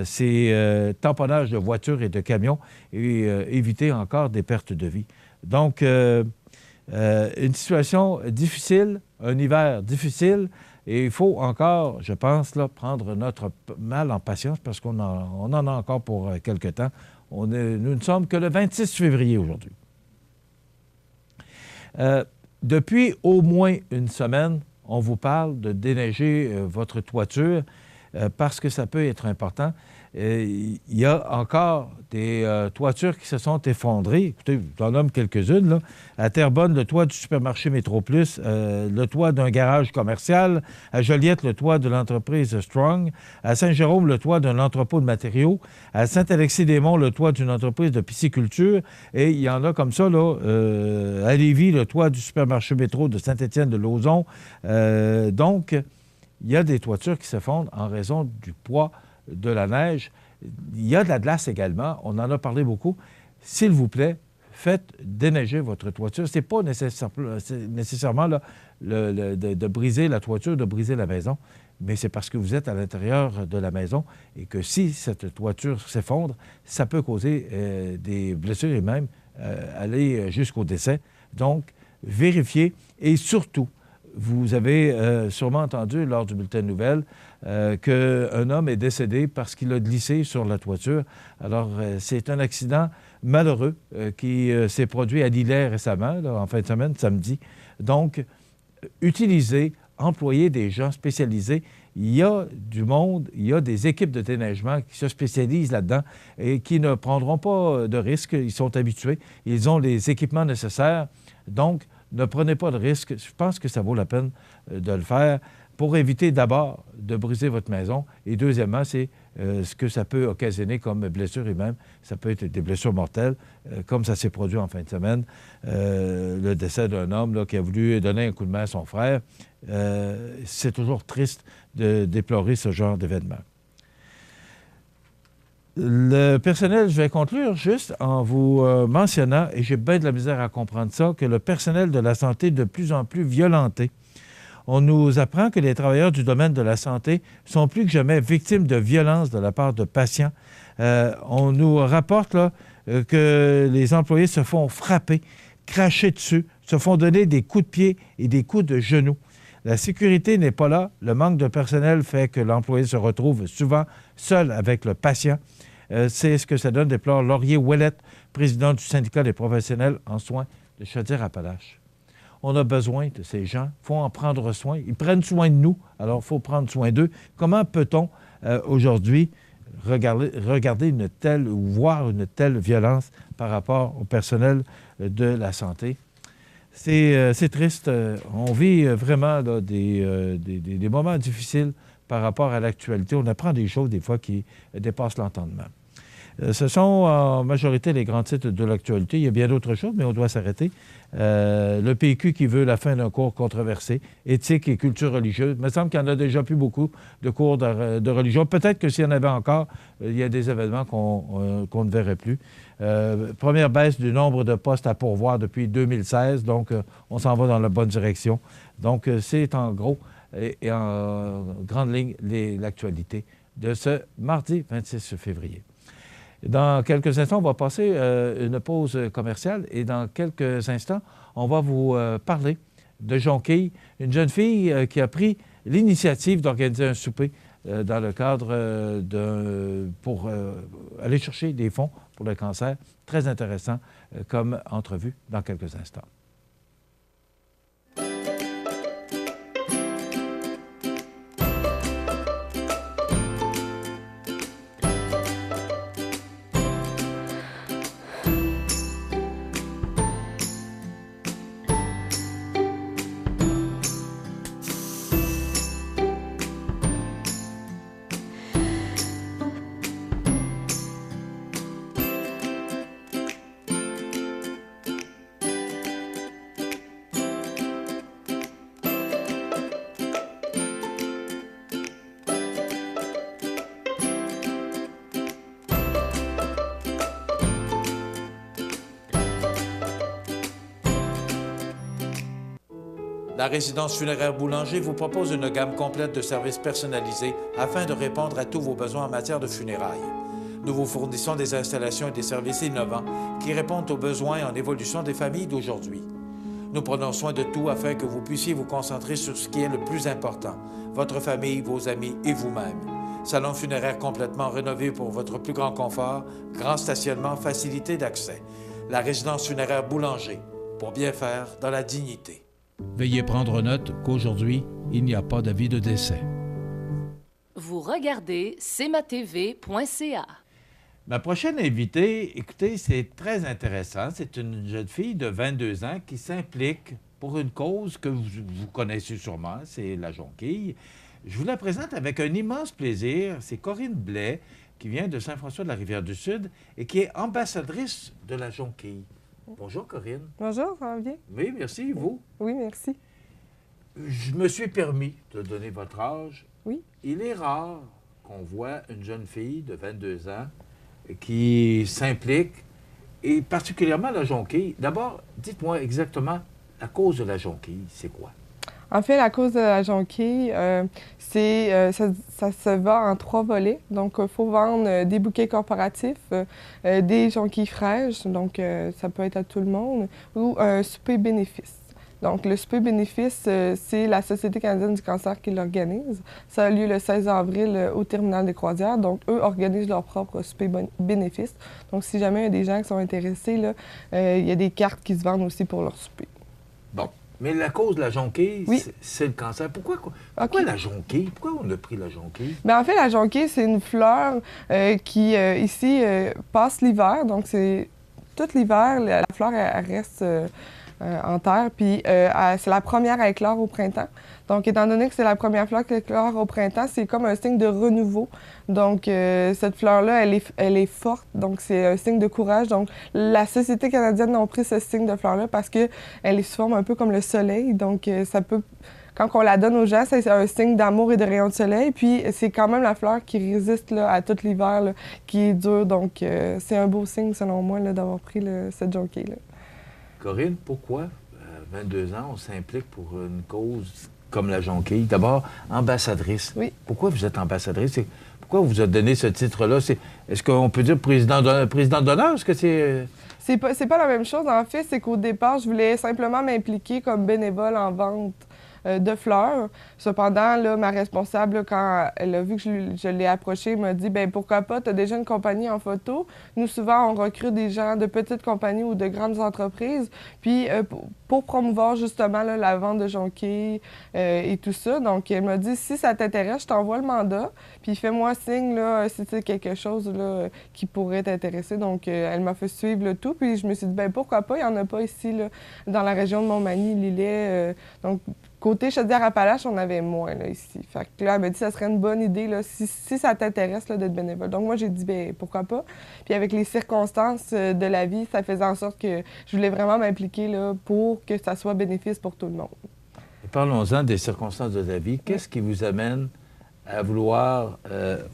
Speaker 4: ces tamponnages de voitures et de camions et éviter encore des pertes de vie. Donc, une situation difficile, un hiver difficile, et il faut encore, je pense, là, prendre notre mal en patience parce qu'on en a encore pour quelque temps. Nous ne sommes que le 26 février aujourd'hui. Depuis au moins une semaine, on vous parle de déneiger votre toiture parce que ça peut être important. Il y a encore des toitures qui se sont effondrées. Écoutez, j'en nomme quelques-unes, là. À Terrebonne, le toit du supermarché Métro Plus, le toit d'un garage commercial. À Joliette, le toit de l'entreprise Strong. À Saint-Jérôme, le toit d'un entrepôt de matériaux. À Saint-Alexis-des-Monts, le toit d'une entreprise de pisciculture. Et il y en a comme ça, là, à Lévis, le toit du supermarché Métro de Saint-Étienne-de-Lauzon. Donc, il y a des toitures qui s'effondrent en raison du poids de la neige. Il y a de la glace également. On en a parlé beaucoup. S'il vous plaît, faites déneiger votre toiture. Ce n'est pas nécessairement là, de briser la toiture, de briser la maison, mais c'est parce que vous êtes à l'intérieur de la maison et que si cette toiture s'effondre, ça peut causer des blessures et même aller jusqu'au décès. Donc, vérifiez et surtout, vous avez sûrement entendu lors du bulletin de nouvelles qu'un homme est décédé parce qu'il a glissé sur la toiture. Alors, c'est un accident malheureux qui s'est produit à Lillers récemment, là, en fin de semaine, samedi. Donc, utilisez, employez des gens spécialisés. Il y a du monde, il y a des équipes de déneigement qui se spécialisent là-dedans et qui ne prendront pas de risques. Ils sont habitués. Ils ont les équipements nécessaires. Donc, ne prenez pas de risques. Je pense que ça vaut la peine de le faire pour éviter d'abord de briser votre maison. Et deuxièmement, c'est ce que ça peut occasionner comme blessure et même, ça peut être des blessures mortelles, comme ça s'est produit en fin de semaine. Le décès d'un homme là, qui a voulu donner un coup de main à son frère. C'est toujours triste de déplorer ce genre d'événement. Le personnel, je vais conclure juste en vous mentionnant, et j'ai bien de la misère à comprendre ça, que le personnel de la santé est de plus en plus violenté. On nous apprend que les travailleurs du domaine de la santé sont plus que jamais victimes de violences de la part de patients. On nous rapporte là, que les employés se font frapper, cracher dessus, se font donner des coups de pied et des coups de genoux. La sécurité n'est pas là. Le manque de personnel fait que l'employé se retrouve souvent seul avec le patient. C'est ce que ça donne, déplore Laurier Ouellette, président du syndicat des professionnels en soins de Chaudière-Appalaches. On a besoin de ces gens. Il faut en prendre soin. Ils prennent soin de nous, alors il faut prendre soin d'eux. Comment peut-on aujourd'hui regarder une telle ou voir une telle violence par rapport au personnel de la santé? C'est triste. On vit vraiment là, des moments difficiles par rapport à l'actualité. On apprend des choses, des fois, qui dépassent l'entendement. Ce sont en majorité les grands titres de l'actualité. Il y a bien d'autres choses, mais on doit s'arrêter. Le PQ qui veut la fin d'un cours controversé, éthique et culture religieuse. Il me semble qu'il y en a déjà plus beaucoup de cours de religion. Peut-être que s'il y en avait encore, il y a des événements qu'on ne verrait plus. Première baisse du nombre de postes à pourvoir depuis 2016, donc on s'en va dans la bonne direction. Donc c'est en gros et en grande ligne l'actualité de ce mardi 26 février. Dans quelques instants, on va passer une pause commerciale et dans quelques instants, on va vous parler de Jonquille, une jeune fille qui a pris l'initiative d'organiser un souper dans le cadre pour aller chercher des fonds pour le cancer. Très intéressant comme entrevue dans quelques instants. La résidence funéraire Boulanger vous propose une gamme complète de services personnalisés afin de répondre à tous vos besoins en matière de funérailles. Nous vous fournissons des installations et des services innovants qui répondent aux besoins en évolution des familles d'aujourd'hui. Nous prenons soin de tout afin que vous puissiez vous concentrer sur ce qui est le plus important, votre famille, vos amis et vous-même. Salon funéraire complètement rénové pour votre plus grand confort, grand stationnement, facilité d'accès. La résidence funéraire Boulanger, pour bien faire dans la dignité.
Speaker 8: Veuillez prendre note qu'aujourd'hui, il n'y a pas d'avis de décès.
Speaker 10: Vous regardez cmatv.ca.
Speaker 4: Ma prochaine invitée, écoutez, c'est très intéressant. C'est une jeune fille de 22 ans qui s'implique pour une cause que vous connaissez sûrement, c'est la jonquille. Je vous la présente avec un immense plaisir. C'est Corinne Blais, qui vient de Saint-François-de-la-Rivière-du-Sud et qui est ambassadrice de la jonquille. Bonjour, Corinne.
Speaker 14: Bonjour, ça va bien?
Speaker 4: Oui, merci. Vous?
Speaker 14: Oui, merci.
Speaker 4: Je me suis permis de donner votre âge.
Speaker 14: Oui.
Speaker 4: Il est rare qu'on voit une jeune fille de 22 ans qui s'implique, et particulièrement la jonquille. D'abord, dites-moi exactement la cause de la jonquille, c'est quoi?
Speaker 14: En fait, la cause de la jonquille, ça se vend en 3 volets. Donc, il faut vendre des bouquets corporatifs, des jonquilles fraîches, donc ça peut être à tout le monde, ou un souper bénéfice. Donc, le souper bénéfice, c'est la Société canadienne du cancer qui l'organise. Ça a lieu le 16 avril au terminal des croisières. Donc, eux organisent leur propre souper bénéfice. Donc, si jamais il y a des gens qui sont intéressés, là, il y a des cartes qui se vendent aussi pour leur souper.
Speaker 4: Bon. Mais la cause de la jonquille, oui, c'est le cancer. Pourquoi la jonquille? Pourquoi on a pris la jonquille?
Speaker 14: Bien, en fait, la jonquille, c'est une fleur qui, ici, passe l'hiver. Donc, c'est tout l'hiver, la fleur, elle reste en terre. Puis, c'est la première à éclore au printemps. Donc, étant donné que c'est la première fleur qui éclore au printemps, c'est comme un signe de renouveau. Donc, cette fleur-là, elle est forte. Donc, c'est un signe de courage. Donc, la Société canadienne a pris ce signe de fleur-là parce qu'elle se forme un peu comme le soleil. Donc, ça peut... Quand on la donne aux gens, c'est un signe d'amour et de rayon de soleil. Puis, c'est quand même la fleur qui résiste là, à tout l'hiver, là, qui est dur. Donc, c'est un beau signe, selon moi, là, d'avoir pris cette jonquille-là.
Speaker 4: Corinne, pourquoi, à 22 ans, on s'implique pour une cause comme la jonquille? D'abord, ambassadrice.
Speaker 14: Oui.
Speaker 4: Pourquoi vous êtes ambassadrice? Pourquoi on vous a donné ce titre-là? Est-ce qu'on peut dire président d'honneur? Est-ce que c'est...
Speaker 14: C'est pas la même chose. En fait, c'est qu'au départ, je voulais simplement m'impliquer comme bénévole en vente de fleurs. Cependant, là, ma responsable, là, quand elle a vu que je l'ai approchée, m'a dit « Bien, pourquoi pas, tu as déjà une compagnie en photo. Nous, souvent, on recrute des gens de petites compagnies ou de grandes entreprises. Puis, pour promouvoir justement là, la vente de jonquilles et tout ça. Donc, elle m'a dit « Si ça t'intéresse, je t'envoie le mandat. Puis, fais-moi signe là, si c'est quelque chose là, qui pourrait t'intéresser. » Donc, elle m'a fait suivre le tout. Puis, je me suis dit « Bien, pourquoi pas, il n'y en a pas ici, là, dans la région de Montmagny, Lillet. Donc, Côté Chaudière-Appalaches, on avait moins là, ici. Fait que là, elle m'a dit que ça serait une bonne idée là, si ça t'intéresse là, d'être bénévole. Donc moi, j'ai dit, bien, pourquoi pas. Puis avec les circonstances de la vie, ça faisait en sorte que je voulais vraiment m'impliquer là, pour que ça soit bénéfice pour tout le monde.
Speaker 4: Et parlons-en des circonstances de la vie. Qu'est-ce qui vous amène à vouloir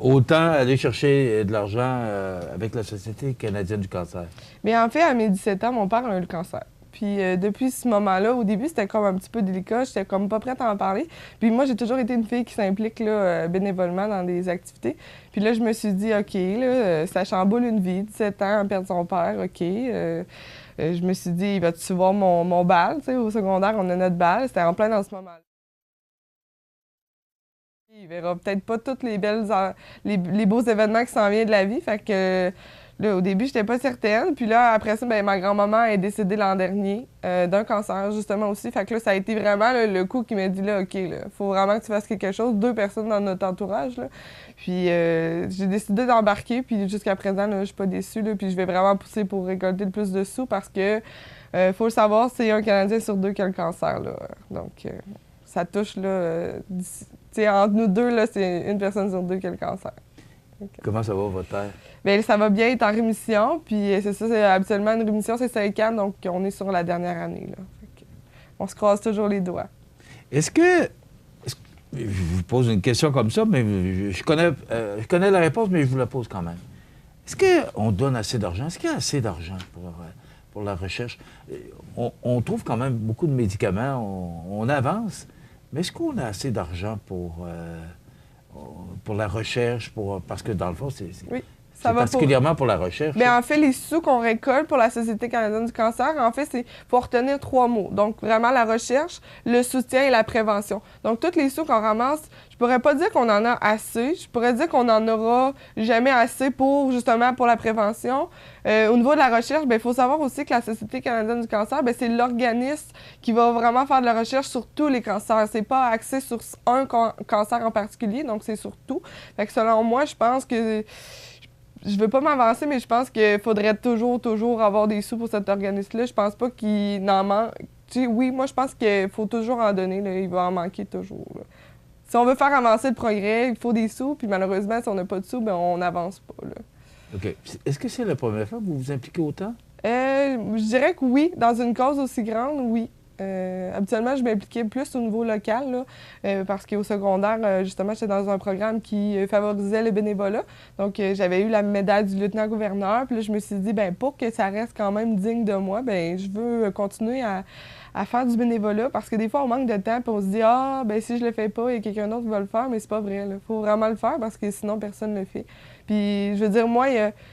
Speaker 4: autant aller chercher de l'argent avec la Société canadienne du cancer?
Speaker 14: Bien, en fait, à mes 17 ans, mon père a eu le cancer. Puis depuis ce moment-là, au début, c'était comme un petit peu délicat. J'étais comme pas prête à en parler. Puis moi, j'ai toujours été une fille qui s'implique là, bénévolement dans des activités. Puis là, je me suis dit, OK, là, ça chamboule une vie, 17 ans, à perdre son père, OK. Je me suis dit, vas-tu voir mon bal? Tu sais, au secondaire, on a notre bal. C'était en plein dans ce moment-là. Il verra peut-être pas tous les beaux événements qui s'en viennent de la vie. Fait que là, au début, j'étais pas certaine. Puis là, après ça, bien, ma grand-maman est décédée l'an dernier d'un cancer, justement, aussi. Fait que là, ça a été vraiment là, le coup qui m'a dit, là, OK, là, faut vraiment que tu fasses quelque chose. 2 personnes dans notre entourage, là. Puis j'ai décidé d'embarquer. Puis jusqu'à présent, là, je suis pas déçue, là. Puis je vais vraiment pousser pour récolter le plus de sous parce que, faut le savoir, c'est un Canadien sur 2 qui a le cancer, là. Donc, ça touche, là, entre nous deux, là, c'est une personne sur 2 qui a le cancer. Okay.
Speaker 4: Comment ça va, votre père?
Speaker 14: Bien, ça va bien, il est en rémission. Puis c'est ça, habituellement, une rémission, c'est 5 ans, donc on est sur la dernière année. Là. On se croise toujours les doigts.
Speaker 4: Est-ce que je vous pose une question comme ça, mais je connais la réponse, mais je vous la pose quand même. Est-ce qu'on donne assez d'argent? Est-ce qu'il y a assez d'argent pour la recherche? On trouve quand même beaucoup de médicaments, on avance, mais est-ce qu'on a assez d'argent pour la recherche, parce que dans le fond, c'est
Speaker 14: oui,
Speaker 4: particulièrement pour la recherche.
Speaker 14: Bien, en fait, les sous qu'on récolte pour la Société canadienne du cancer, en fait, c'est pour retenir 3 mots. Donc, vraiment la recherche, le soutien et la prévention. Donc, tous les sous qu'on ramasse, je pourrais pas dire qu'on en a assez. Je pourrais dire qu'on n'en aura jamais assez justement pour la prévention. Au niveau de la recherche, il faut savoir aussi que la Société canadienne du cancer, c'est l'organisme qui va vraiment faire de la recherche sur tous les cancers. C'est pas axé sur un cancer en particulier, donc c'est sur tout. Fait que selon moi, je pense que... Je veux pas m'avancer, mais je pense qu'il faudrait toujours avoir des sous pour cet organisme-là. Je pense pas qu'il n'en manque. Tu sais, oui, moi, je pense qu'il faut toujours en donner. Là. Il va en manquer toujours. Là. Si on veut faire avancer le progrès, il faut des sous. Puis malheureusement, si on n'a pas de sous, on n'avance pas. Là.
Speaker 4: OK. Est-ce que c'est la première fois que vous vous impliquez autant?
Speaker 14: Je dirais que oui. Dans une cause aussi grande, oui. Habituellement, je m'impliquais plus au niveau local, là, parce qu'au secondaire, justement, j'étais dans un programme qui favorisait le bénévolat. Donc, j'avais eu la médaille du lieutenant-gouverneur. Puis là, je me suis dit, pour que ça reste quand même digne de moi, je veux continuer à faire du bénévolat parce que des fois, on manque de temps puis on se dit, si je le fais pas, il y a quelqu'un d'autre qui va le faire, mais c'est pas vrai. Il faut vraiment le faire parce que sinon, personne ne le fait. Puis, je veux dire, moi,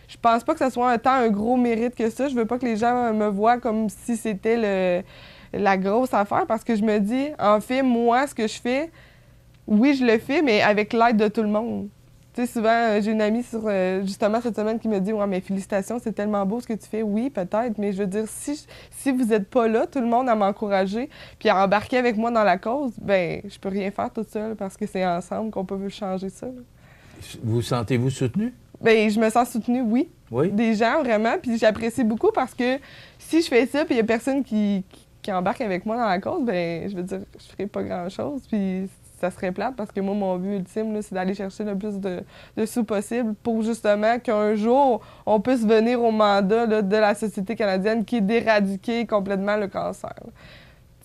Speaker 14: je pense pas que ce soit un gros mérite que ça. Je veux pas que les gens me voient comme si c'était la grosse affaire parce que je me dis, en fait, moi, ce que je fais, oui, je le fais, mais avec l'aide de tout le monde. Tu sais, souvent, j'ai une amie justement cette semaine qui me dit « Ouais, mais félicitations, c'est tellement beau ce que tu fais. » Oui, peut-être, mais je veux dire, si vous n'êtes pas là, tout le monde à m'encourager puis à embarquer avec moi dans la cause, je peux rien faire toute seule parce que c'est ensemble qu'on peut changer ça. Là.
Speaker 4: Vous sentez-vous soutenu?
Speaker 14: Je me sens soutenue, oui.
Speaker 4: Oui?
Speaker 14: Des gens, vraiment, puis j'apprécie beaucoup parce que si je fais ça puis il n'y a personne qui embarque avec moi dans la cause, je veux dire, je ferai pas grand-chose, puis ça serait plate parce que moi, mon but ultime, là, c'est d'aller chercher le plus de sous possible pour justement qu'un jour, on puisse venir au mandat là, de la Société canadienne qui est d'éradiquer complètement le cancer.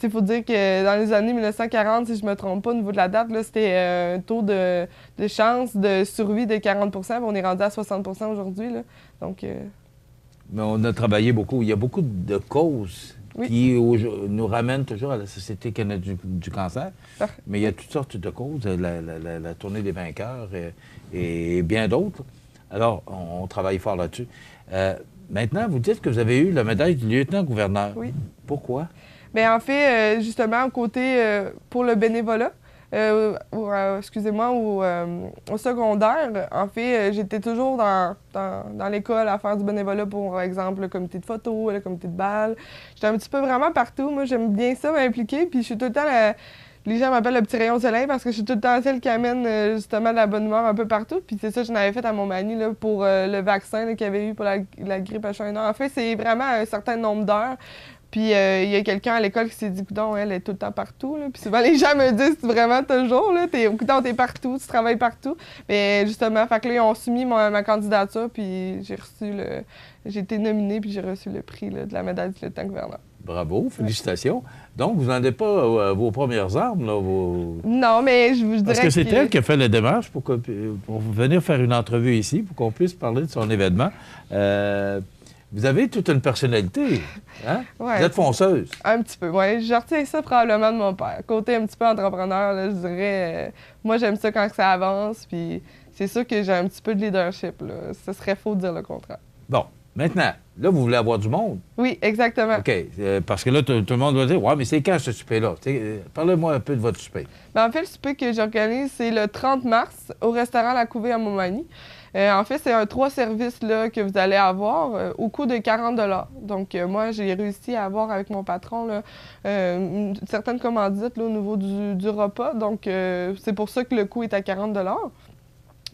Speaker 14: Il faut dire que dans les années 1940, si je ne me trompe pas, au niveau de la date, c'était un taux de chance de survie de 40 %, on est rendu à 60 % aujourd'hui. Là. Donc,
Speaker 4: mais on a travaillé beaucoup. Il y a beaucoup de causes qui nous ramènent toujours à la Société canadienne du cancer. Mais il y a toutes sortes de causes, la tournée des vainqueurs et bien d'autres. Alors, on travaille fort là-dessus. Maintenant, vous dites que vous avez eu la médaille du lieutenant-gouverneur.
Speaker 14: Oui.
Speaker 4: Pourquoi?
Speaker 14: Bien, en fait, justement, côté pour le bénévolat, au secondaire, en fait, j'étais toujours dans l'école à faire du bénévolat pour, par exemple, le comité de photo, le comité de bal. J'étais un petit peu vraiment partout. Moi, j'aime bien ça m'impliquer, puis je suis tout le temps... Les gens m'appellent le petit rayon de soleil parce que je suis tout le temps celle qui amène justement de la bonne humeur un peu partout. Puis c'est ça que j'en avais fait à Montmagny là, pour le vaccin qu'il y avait eu pour la grippe H1N1. En fait, c'est vraiment un certain nombre d'heures Puis il y a quelqu'un à l'école qui s'est dit, coudonc, elle est tout le temps partout. Là. Puis souvent, les gens me disent, vraiment toujours, là, coudonc, t'es partout, tu travailles partout. Mais justement, fait que là, ils ont soumis ma candidature, puis j'ai été nominée, puis j'ai reçu le prix là, de la médaille du lieutenant-gouverneur.
Speaker 4: Bravo, félicitations. Donc, vous n'en êtes pas vos premières armes, là?
Speaker 14: Non, mais je dirais
Speaker 4: Parce que c'est elle qui a fait la démarche pour venir faire une entrevue ici, pour qu'on puisse parler de son événement. Vous avez toute une personnalité, hein?
Speaker 14: Ouais,
Speaker 4: vous êtes fonceuse.
Speaker 14: Un petit peu, oui. Je retiens ça probablement de mon père. Côté un petit peu entrepreneur, là, je dirais... moi, j'aime ça quand ça avance, puis c'est sûr que j'ai un petit peu de leadership, là. Ce serait faux de dire le contraire.
Speaker 4: Bon, maintenant, là, vous voulez avoir du monde?
Speaker 14: Oui, exactement.
Speaker 4: OK, parce que là, tout le monde va dire, « Ouais, mais c'est quand ce souper-là? » Parlez-moi un peu de votre souper.
Speaker 14: Bien, en fait, le souper que j'organise, c'est le 30 mars au restaurant La Couvée à Montmagny. En fait, c'est un 3 services là, que vous allez avoir au coût de 40 $. Donc, moi, j'ai réussi à avoir avec mon patron là, une certaine commandite là, au niveau du repas. Donc, c'est pour ça que le coût est à 40 $.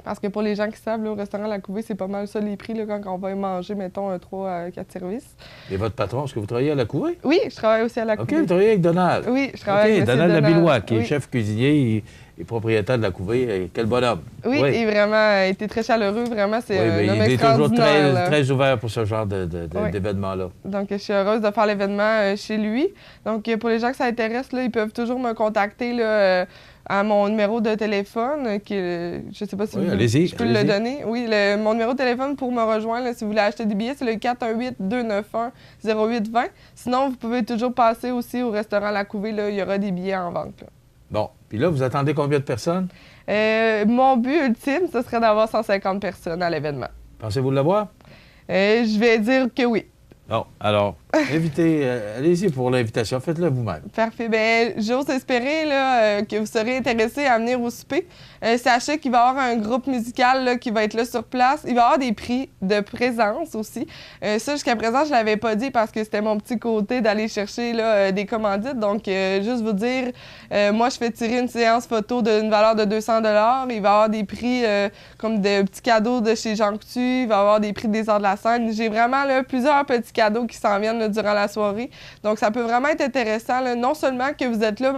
Speaker 14: Parce que pour les gens qui savent, là, au restaurant La Couvée, c'est pas mal ça les prix là, quand on va y manger, mettons, un 3 à 4 services.
Speaker 4: Et votre patron, est-ce que vous travaillez à La Couvée?
Speaker 14: Oui, je travaille aussi à La Couvée.
Speaker 4: OK, vous travaillez avec Donald.
Speaker 14: Oui, je travaille avec
Speaker 4: Donald Labillois, qui est
Speaker 14: oui.
Speaker 4: chef cuisinier et propriétaire de La Couvée. Quel bonhomme.
Speaker 14: Oui, et vraiment, il était très chaleureux. Vraiment, c'est un homme
Speaker 4: il est toujours
Speaker 14: extraordinaire.
Speaker 4: très ouvert pour ce genre d'événement-là.
Speaker 14: Donc, je suis heureuse de faire l'événement chez lui. Donc, pour les gens que ça intéresse, là, ils peuvent toujours me contacter là, à mon numéro de téléphone, qui, je ne sais pas si je peux le donner. Oui, mon numéro de téléphone pour me rejoindre, là, si vous voulez acheter des billets, c'est le 418-291-0820. Sinon, vous pouvez toujours passer aussi au restaurant La Couvée. Là, il y aura des billets en vente. Là.
Speaker 4: Bon. Puis là, vous attendez combien de personnes?
Speaker 14: Mon but ultime, ce serait d'avoir 150 personnes à l'événement.
Speaker 4: Pensez-vous l'avoir?
Speaker 14: Je vais dire que oui.
Speaker 4: Bon, alors, invitez, allez-y pour l'invitation. Faites-le vous-même.
Speaker 14: Parfait. Bien, j'ose espérer là, que vous serez intéressés à venir au souper. Sachez qu'il va y avoir un groupe musical là, qui va être là sur place. Il va y avoir des prix de présence aussi. Ça, jusqu'à présent, je ne l'avais pas dit parce que c'était mon petit côté d'aller chercher là, des commandites. Donc, juste vous dire, moi, je fais tirer une séance photo d'une valeur de 200 $. Il va y avoir des prix comme des petits cadeaux de chez Jean Coutu. Il va y avoir des prix des Arts de la Scène. J'ai vraiment là, plusieurs petits cadeaux qui s'en viennent là, durant la soirée. Donc, ça peut vraiment être intéressant. Là, non seulement que vous êtes là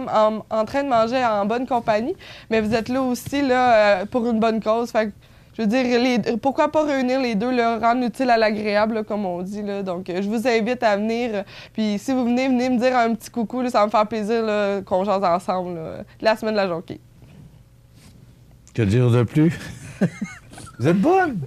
Speaker 14: en train de manger en bonne compagnie, mais vous êtes là aussi là, pour une bonne cause. Fait que, je veux dire, pourquoi pas réunir les deux, là, rendre utile à l'agréable, là, comme on dit. Là. Donc, je vous invite à venir. Puis, si vous venez me dire un petit coucou, là, ça va me faire plaisir là, qu'on jase ensemble là, la semaine de la jonquille.
Speaker 4: Que dire de plus? Vous êtes bonne!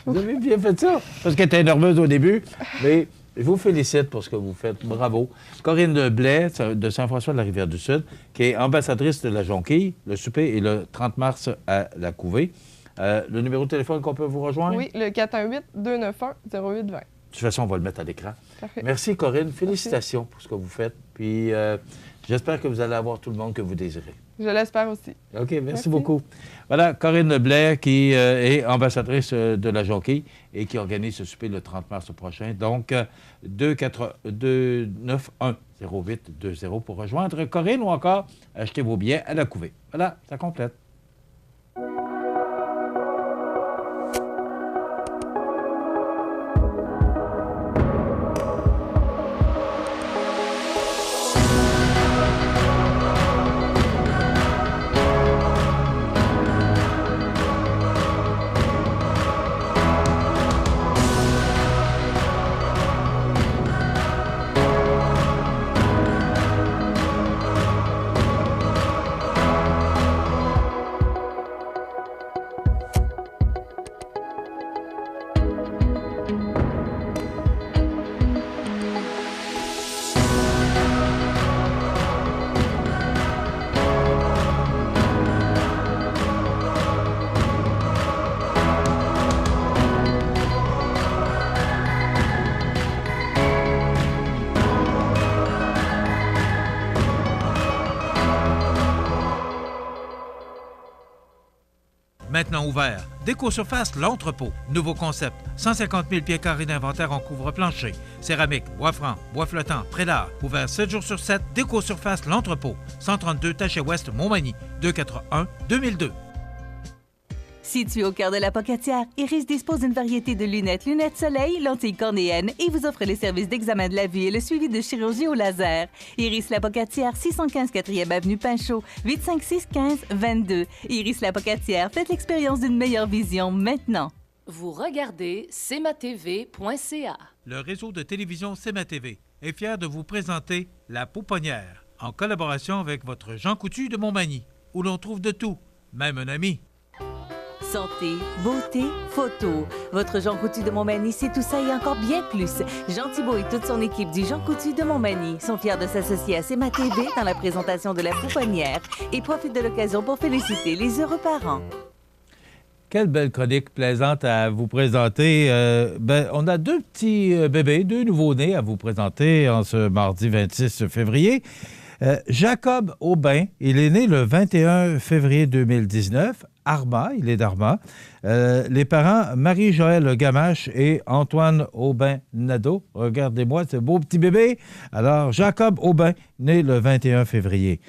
Speaker 4: Vous avez bien fait ça. Parce qu'elle était nerveuse au début, mais je vous félicite pour ce que vous faites. Bravo. Corinne Blais, de Saint-François-de-la-Rivière-du-Sud, qui est ambassadrice de la jonquille. Le souper est le 30 mars à La Couvée. Le numéro de téléphone qu'on peut vous rejoindre?
Speaker 14: Oui, le 418-291-0820.
Speaker 4: De toute façon, on va le mettre à l'écran.
Speaker 14: Parfait.
Speaker 4: Merci, Corinne. Félicitations pour ce que vous faites. Puis, j'espère que vous allez avoir tout le monde que vous désirez.
Speaker 14: Je l'espère aussi.
Speaker 4: OK, merci beaucoup. Voilà, Corinne Blais, qui est ambassadrice de la jonquille et qui organise ce souper le 30 mars prochain. Donc, 291-0820 pour rejoindre Corinne ou encore acheter vos billets à La Couvée. Voilà, ça complète.
Speaker 13: Maintenant ouvert. Déco-surface L'Entrepôt. Nouveau concept. 150 000 pieds carrés d'inventaire en couvre-plancher. Céramique, bois franc, bois flottant, prélat. Ouvert 7 jours sur 7. Déco-surface L'Entrepôt. 132 Taché Ouest, Montmagny. 281-2002.
Speaker 3: Situé au cœur de la Pocatière, Iris dispose d'une variété de lunettes soleil, lentilles cornéennes et vous offre les services d'examen de la vue et le suivi de chirurgie au laser. Iris la Pocatière, 615 4e Avenue Pinchot, 856-15-22. Iris la Pocatière, faites l'expérience d'une meilleure vision maintenant.
Speaker 10: Vous regardez cmatv.ca.
Speaker 13: Le réseau de télévision CMA TV est fier de vous présenter La Pouponnière, en collaboration avec votre Jean Coutu de Montmagny, où l'on trouve de tout, même un ami.
Speaker 3: Santé, beauté, photo. Votre Jean Coutu de Montmagny, c'est tout ça et encore bien plus. Jean Thibault et toute son équipe du Jean Coutu de Montmagny sont fiers de s'associer à CMA TV dans la présentation de La Pouponnière et profitent de l'occasion pour féliciter les heureux parents.
Speaker 4: Quelle belle chronique plaisante à vous présenter. On a deux petits bébés, deux nouveaux-nés à vous présenter en ce mardi 26 février. Jacob Aubin, il est né le 21 février 2019. Arma, il est d'Arma. Les parents, Marie-Joëlle Gamache et Antoine Aubin-Nadeau. Regardez-moi ce beau petit bébé. Alors, Jacob Aubin, né le 21 février.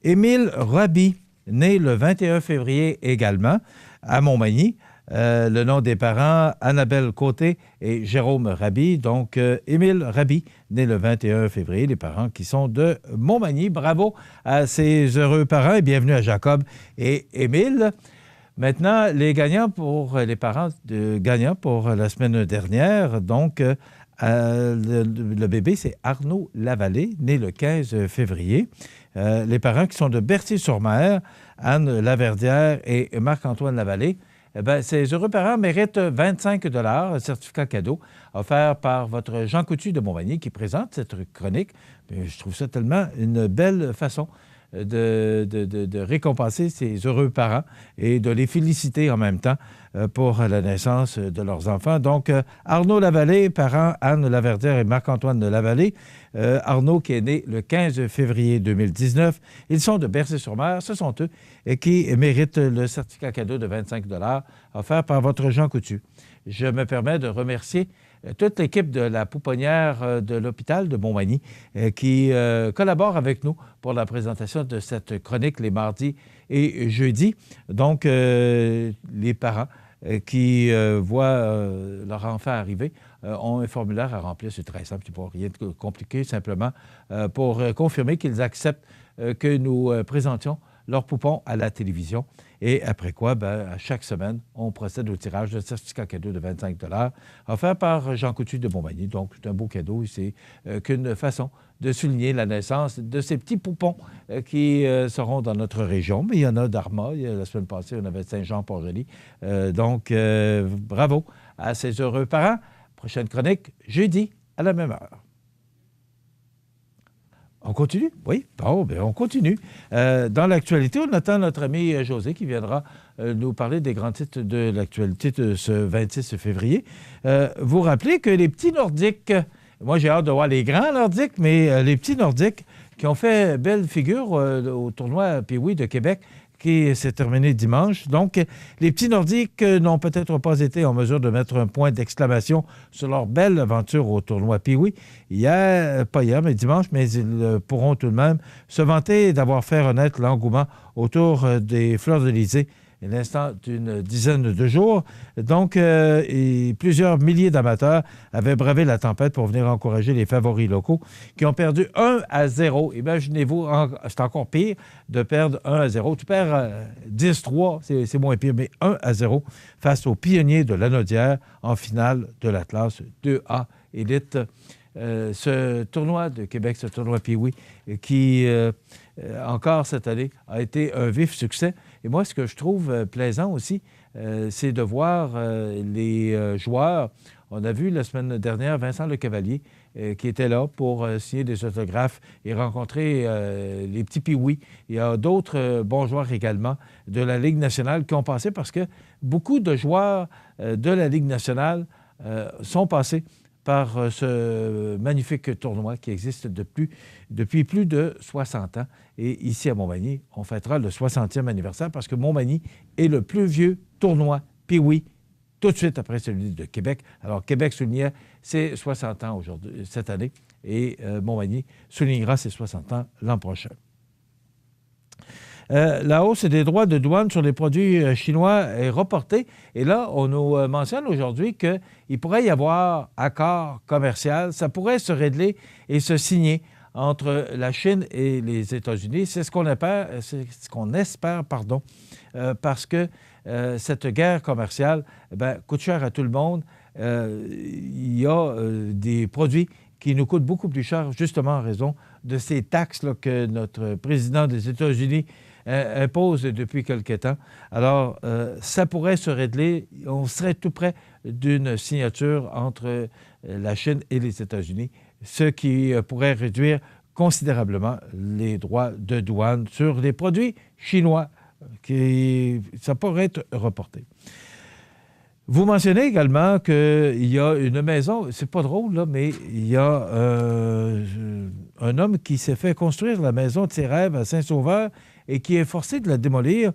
Speaker 4: Émile Raby, né le 21 février également, à Montmagny. Le nom des parents, Annabelle Côté et Jérôme Raby. Donc, Émile Raby, né le 21 février, les parents qui sont de Montmagny. Bravo à ces heureux parents et bienvenue à Jacob et Émile. Maintenant, les parents gagnants pour la semaine dernière. Donc, le bébé, c'est Arnaud Lavallée, né le 15 février. Les parents qui sont de Berthier-sur-Mer, Anne Laverdière et Marc-Antoine Lavallée. Ces heureux parents méritent 25 $, un certificat cadeau offert par votre Jean Coutu de Montmagny qui présente cette chronique. Je trouve ça tellement une belle façon de récompenser ces heureux parents et de les féliciter en même temps pour la naissance de leurs enfants. Donc, Arnaud Lavallée, parents Anne Laverdière et Marc-Antoine Lavallée. Arnaud qui est né le 15 février 2019. Ils sont de Berthier-sur-Mer, ce sont eux, et qui méritent le certificat cadeau de 25 $ offert par votre Jean Coutu. Je me permets de remercier toute l'équipe de la Pouponnière de l'hôpital de Montmagny qui collabore avec nous pour la présentation de cette chronique les mardis et jeudis. Donc, les parents qui voient leur enfant arriver ont un formulaire à remplir. C'est très simple, il n'y a pas rien de compliqué, simplement pour confirmer qu'ils acceptent que nous présentions leur poupon à la télévision. Et après quoi, à chaque semaine, on procède au tirage de certificat cadeau de 25 $ offert par Jean Coutu de Montmagny. Donc, c'est un beau cadeau. C'est qu'une façon de souligner la naissance de ces petits poupons qui seront dans notre région. Mais il y en a d'Arma. La semaine passée, on avait Saint-Jean-Port-Joli. Donc, bravo à ces heureux parents. Prochaine chronique, jeudi, à la même heure. On continue? Oui? Bon, bien, on continue. Dans l'actualité, on attend notre ami José qui viendra nous parler des grands titres de l'actualité de ce 26 février. Vous rappelez que les petits Nordiques, moi j'ai hâte de voir les grands Nordiques, mais les petits Nordiques qui ont fait belle figure au tournoi Pee-Wee de Québec, qui s'est terminé dimanche. Donc, les petits Nordiques n'ont peut-être pas été en mesure de mettre un point d'exclamation sur leur belle aventure au tournoi Pee-Wee. Pas hier, mais dimanche, mais ils pourront tout de même se vanter d'avoir fait renaître l'engouement autour des Fleurs de l'Élysée l'instant d'une dizaine de jours. Donc, plusieurs milliers d'amateurs avaient bravé la tempête pour venir encourager les favoris locaux qui ont perdu 1-0. Imaginez-vous, c'est encore pire de perdre 1-0. Tu perds 10-3, c'est moins pire, mais 1-0 face aux pionniers de Lanaudière en finale de la classe 2A élite. Ce tournoi de Québec, ce tournoi Pee-Wee, qui, encore cette année, a été un vif succès. Et moi, ce que je trouve plaisant aussi, c'est de voir les joueurs. On a vu la semaine dernière Vincent Lecavalier qui était là pour signer des autographes et rencontrer les petits Pee-Wee. Il y a d'autres bons joueurs également de la Ligue nationale qui ont passé parce que beaucoup de joueurs de la Ligue nationale sont passés par ce magnifique tournoi qui existe depuis plus de 60 ans. Et ici à Montmagny, on fêtera le 60e anniversaire parce que Montmagny est le plus vieux tournoi Pee-Wee tout de suite après celui de Québec. Alors, Québec soulignait ses 60 ans aujourd'hui, cette année, et Montmagny soulignera ses 60 ans l'an prochain. La hausse des droits de douane sur les produits chinois est reportée. Et là, on nous mentionne aujourd'hui qu'il pourrait y avoir accord commercial. Ça pourrait se régler et se signer entre la Chine et les États-Unis. C'est ce qu'on espère, parce que cette guerre commerciale coûte cher à tout le monde. Il y a des produits qui nous coûtent beaucoup plus cher, justement en raison de ces taxes là, que notre président des États-Unis impose depuis quelque temps. Alors, ça pourrait se régler. On serait tout près d'une signature entre la Chine et les États-Unis, ce qui pourrait réduire considérablement les droits de douane sur les produits chinois. Ça pourrait être reporté. Vous mentionnez également qu'il y a une maison, c'est pas drôle, là, mais il y a un homme qui s'est fait construire la maison de ses rêves à Saint-Sauveur et qui est forcé de la démolir.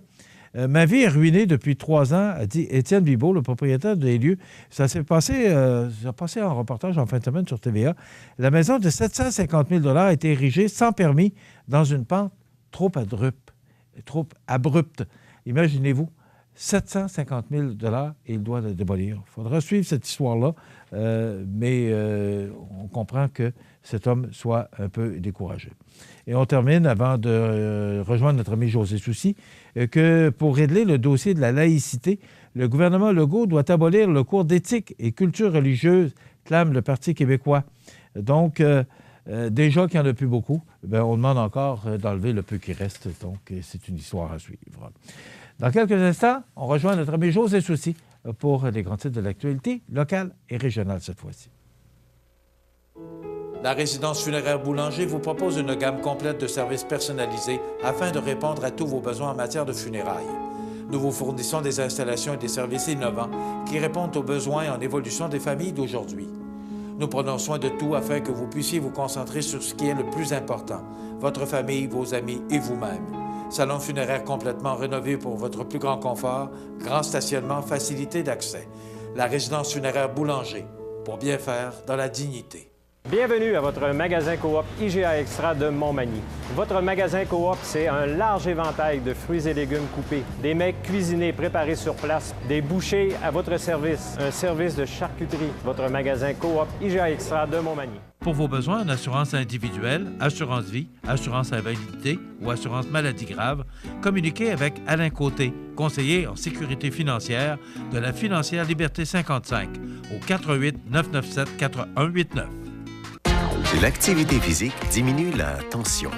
Speaker 4: Ma vie est ruinée depuis 3 ans, a dit Étienne Bibeau, le propriétaire des lieux. Ça s'est passé, en reportage en fin de semaine sur TVA. La maison de 750 000 $ a été érigée sans permis dans une pente trop abrupte. Imaginez-vous. 750 000 $ et il doit la démolir. Il faudra suivre cette histoire-là, mais on comprend que cet homme soit un peu découragé. Et on termine, avant de rejoindre notre ami José Soucy, que pour régler le dossier de la laïcité, le gouvernement Legault doit abolir le cours d'éthique et culture religieuse, clame le Parti québécois. Donc, déjà qu'il n'y en a plus beaucoup, on demande encore d'enlever le peu qui reste. Donc, c'est une histoire à suivre. Dans quelques instants, on rejoint notre ami José Soucy pour les grands titres de l'actualité locale et régionale cette fois-ci.
Speaker 13: La résidence funéraire Boulanger vous propose une gamme complète de services personnalisés afin de répondre à tous vos besoins en matière de funérailles. Nous vous fournissons des installations et des services innovants qui répondent aux besoins en évolution des familles d'aujourd'hui. Nous prenons soin de tout afin que vous puissiez vous concentrer sur ce qui est le plus important, votre famille, vos amis et vous-même. Salon funéraire complètement rénové pour votre plus grand confort, grand stationnement, facilité d'accès. La résidence funéraire Boulanger, pour bien faire dans la dignité.
Speaker 7: Bienvenue à votre magasin Coop IGA Extra de Montmagny. Votre magasin Coop, c'est un large éventail de fruits et légumes coupés, des mets cuisinés préparés sur place, des bouchées à votre service, un service de charcuterie. Votre magasin Coop IGA Extra de Montmagny.
Speaker 13: Pour vos besoins en assurance individuelle, assurance vie, assurance invalidité ou assurance maladie grave, communiquez avec Alain Côté, conseiller en sécurité financière de la Financière Liberté 55 au 88 997 4189.
Speaker 15: L'activité physique diminue la tension.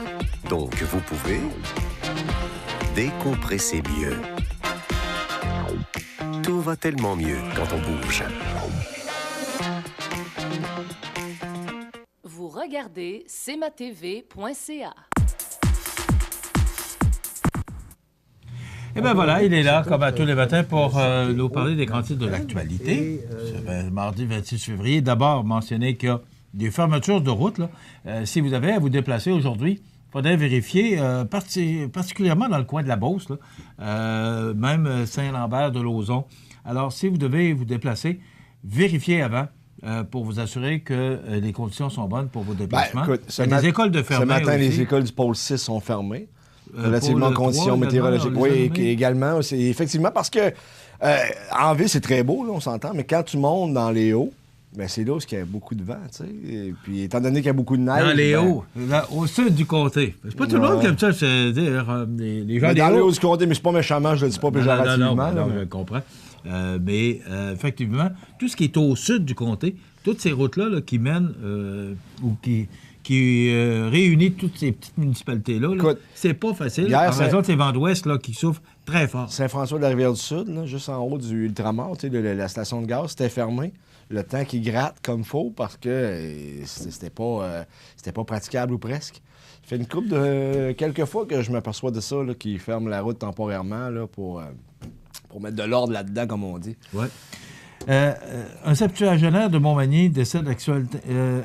Speaker 15: Donc, vous pouvez décompresser mieux. Tout va tellement mieux quand on bouge.
Speaker 10: Vous regardez cmatv.ca.
Speaker 4: Et bien voilà, il est là, comme à tous les matins, pour nous parler des grands titres de l'actualité. C'est mardi 26 février. D'abord, mentionner qu'il y a des fermetures de route. Là. Si vous avez à vous déplacer aujourd'hui, il faudrait vérifier, particulièrement dans le coin de la Beauce, là, même Saint-Lambert de Lauzon. Alors, si vous devez vous déplacer, vérifiez avant pour vous assurer que les conditions sont bonnes pour vos déplacements.
Speaker 16: Écoute,
Speaker 4: il y a des écoles de fermées.
Speaker 16: Ce matin,
Speaker 4: aussi.
Speaker 16: les écoles du pôle 6 sont fermées. Relativement en conditions météorologiques. Oui, également. C'est effectivement parce que en ville, c'est très beau, là, on s'entend, mais quand tu montes dans les hauts, ben c'est là où il y a beaucoup de vent, tu sais. Et puis, étant donné qu'il y a beaucoup de neige...
Speaker 4: Dans les hauts, au sud du comté. C'est pas tout le monde qui aime ça, c'est dire les gens des
Speaker 16: dans
Speaker 4: hauts.
Speaker 16: les hauts du comté, mais c'est pas méchamment, je le dis pas péjorativement.
Speaker 4: Non, je comprends. Mais effectivement, tout ce qui est au sud du comté, toutes ces routes-là là, qui mènent ou qui réunit toutes ces petites municipalités-là, là, c'est pas facile en raison de ces vents d'ouest là, qui souffrent très fort.
Speaker 16: Saint-François de la Rivière-du-Sud, là, juste en haut du Ultramar, la station de gaz, c'était fermé. Le temps qui gratte comme faut parce que c'était pas praticable ou presque. Ça fait une couple de quelques fois que je m'aperçois de ça, là, qu'ils ferment la route temporairement là, pour mettre de l'ordre là-dedans, comme on dit.
Speaker 4: Oui. Un septuagénaire de Montmagny décède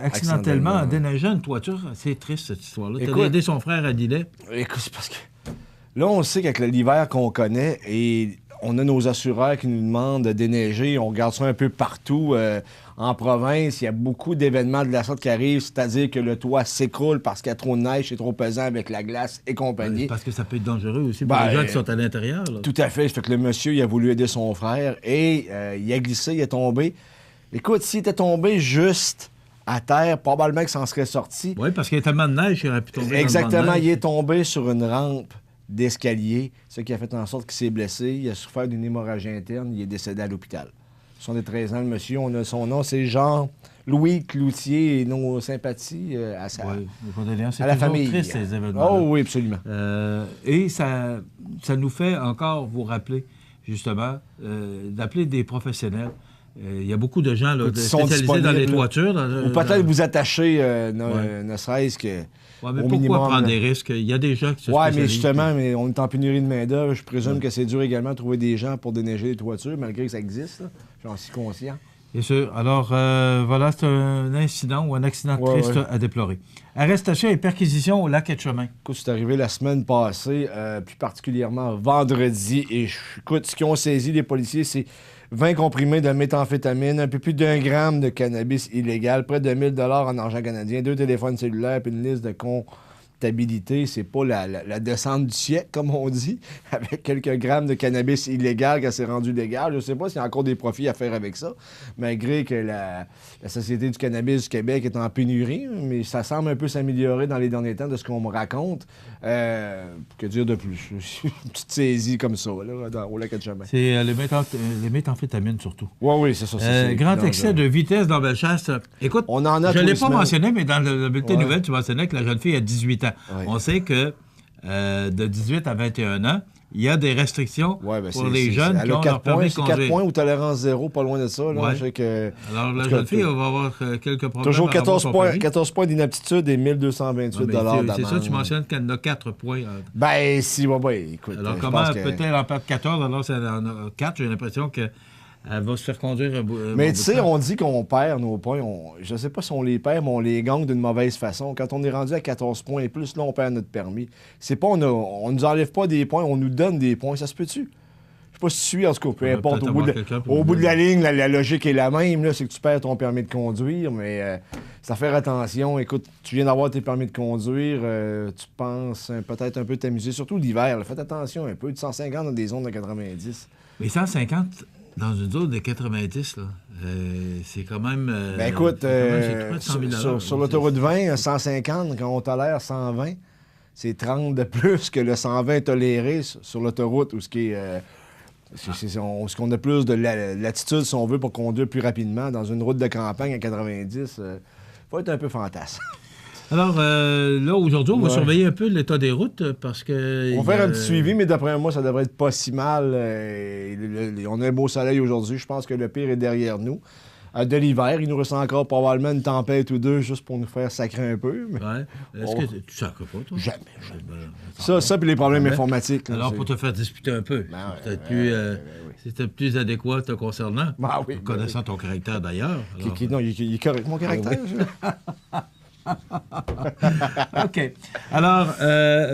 Speaker 4: accidentellement en déneigeant une toiture. C'est triste, cette histoire-là. Tu as aidé son frère à Lillet.
Speaker 16: Écoute, c'est parce que là, on sait qu'avec l'hiver qu'on connaît, et on a nos assureurs qui nous demandent de déneiger. On regarde ça un peu partout en province, il y a beaucoup d'événements de la sorte qui arrivent, c'est-à-dire que le toit s'écroule parce qu'il y a trop de neige, c'est trop pesant avec la glace et compagnie.
Speaker 4: Parce que ça peut être dangereux aussi pour les gens qui sont à l'intérieur. Là.
Speaker 16: Tout à fait. Fait que le monsieur, il a voulu aider son frère et il a glissé, il est tombé. Écoute, s'il était tombé juste à terre, probablement que ça en serait sorti.
Speaker 4: Oui, parce qu'il y a tellement de neige qu'il aurait pu tomber.
Speaker 16: Exactement,
Speaker 4: dans le
Speaker 16: il est tombé sur une rampe d'escalier, ce qui a fait en sorte qu'il s'est blessé. Il a souffert d'une hémorragie interne, il est décédé à l'hôpital. 73 ans, le monsieur, on a son nom, c'est Jean-Louis Cloutier et nos sympathies à la famille.
Speaker 4: C'est triste, ces événements.
Speaker 16: Oh oui, absolument.
Speaker 4: Et ça nous fait encore vous rappeler, justement, d'appeler des professionnels. Il y a beaucoup de gens là, spécialisés dans les toitures.
Speaker 16: Ou peut-être vous attacher, ne serait-ce que.
Speaker 4: Ouais, mais pourquoi minimum, prendre des risques? Il y a des gens qui se spécialisent.
Speaker 16: Oui, mais justement, on est en pénurie de main-d'œuvre. Je présume que c'est dur également de trouver des gens pour déneiger les toitures, malgré que ça existe. Là. J'en suis conscient.
Speaker 4: Bien sûr. Alors, voilà, c'est un incident ou un accident triste à déplorer. Arrestation et perquisition au lac Etchemin.
Speaker 16: Écoute, c'est arrivé la semaine passée, plus particulièrement vendredi. Et écoute, ce qu'ils ont saisi, les policiers, c'est 20 comprimés de méthamphétamine, un peu plus d'1 gramme de cannabis illégal, près de 1 000 en argent canadien, 2 téléphones cellulaires puis une liste de comptabilité. C'est pas la descente du siècle, comme on dit, avec quelques grammes de cannabis illégal quand c'est rendu légal. Je sais pas s'il y a encore des profits à faire avec ça, malgré que la Société du cannabis du Québec est en pénurie, mais ça semble un peu s'améliorer dans les derniers temps de ce qu'on me raconte. Que dire de plus? Une petite saisie comme ça, là, au lac Etchemin.
Speaker 4: C'est les méthamphétamines, surtout.
Speaker 16: Oui, c'est ça.
Speaker 4: Grand excès de vitesse dans Bellechasse. Écoute,
Speaker 16: on en a
Speaker 4: je ne l'ai pas mentionné, mais dans le bulletin nouvelle, tu mentionnais que la jeune fille a 18 ans. Ouais. On sait que de 18 à 21 ans, il y a des restrictions pour les jeunes qui ont leur permis de conduire.
Speaker 16: 4 points ou tolérance zéro, pas loin de ça. Là, je sais que,
Speaker 4: alors, la jeune fille va avoir quelques problèmes.
Speaker 16: Toujours 14 points d'inaptitude et 1 228 d'amende.
Speaker 4: C'est ça, tu mentionnes qu'elle en a 4 points.
Speaker 16: Ben, si, écoute.
Speaker 4: Alors, comment peut-elle en perdre 14 alors qu'elle en a 4? J'ai l'impression que elle va se faire conduire un bout.
Speaker 16: Mais tu sais, on dit qu'on perd nos points. Je sais pas si on les perd, mais on les gagne d'une mauvaise façon. Quand on est rendu à 14 points et plus, là, on perd notre permis. C'est pas, on nous enlève pas des points, on nous donne des points. Ça se peut-tu? Je sais pas si tu suis, en tout cas, peu importe. Au bout de la ligne, la logique est la même. Là, c'est que tu perds ton permis de conduire, mais ça faire attention. Écoute, tu viens d'avoir tes permis de conduire, tu penses peut-être un peu t'amuser, surtout l'hiver. Là, faites attention un peu. Du 150 dans des zones de 90.
Speaker 4: Mais 150... Dans une zone de 90, là, c'est quand même...
Speaker 16: ben écoute, sur l'autoroute 20, 150, quand on tolère 120, c'est 30 de plus que le 120 toléré sur l'autoroute, où ce qu'on a plus de latitude, si on veut, pour conduire plus rapidement. Dans une route de campagne à 90, faut être un peu fantasme.
Speaker 4: Alors, là, aujourd'hui, on va surveiller un peu l'état des routes parce que...
Speaker 16: On va faire un petit suivi, mais d'après moi, ça devrait être pas si mal. On a un beau soleil aujourd'hui. Je pense que le pire est derrière nous. De l'hiver, il nous reste encore probablement une tempête ou deux juste pour nous faire sacrer un peu. Mais...
Speaker 4: Ouais. Est-ce que tu sacres pas, toi?
Speaker 16: Jamais. Ça puis les problèmes informatiques. Là,
Speaker 4: alors, pour te faire disputer un peu, c'était plus adéquat te concernant, connaissant ton caractère d'ailleurs. Alors...
Speaker 16: Non, il est correct, mon caractère.
Speaker 4: OK. Alors,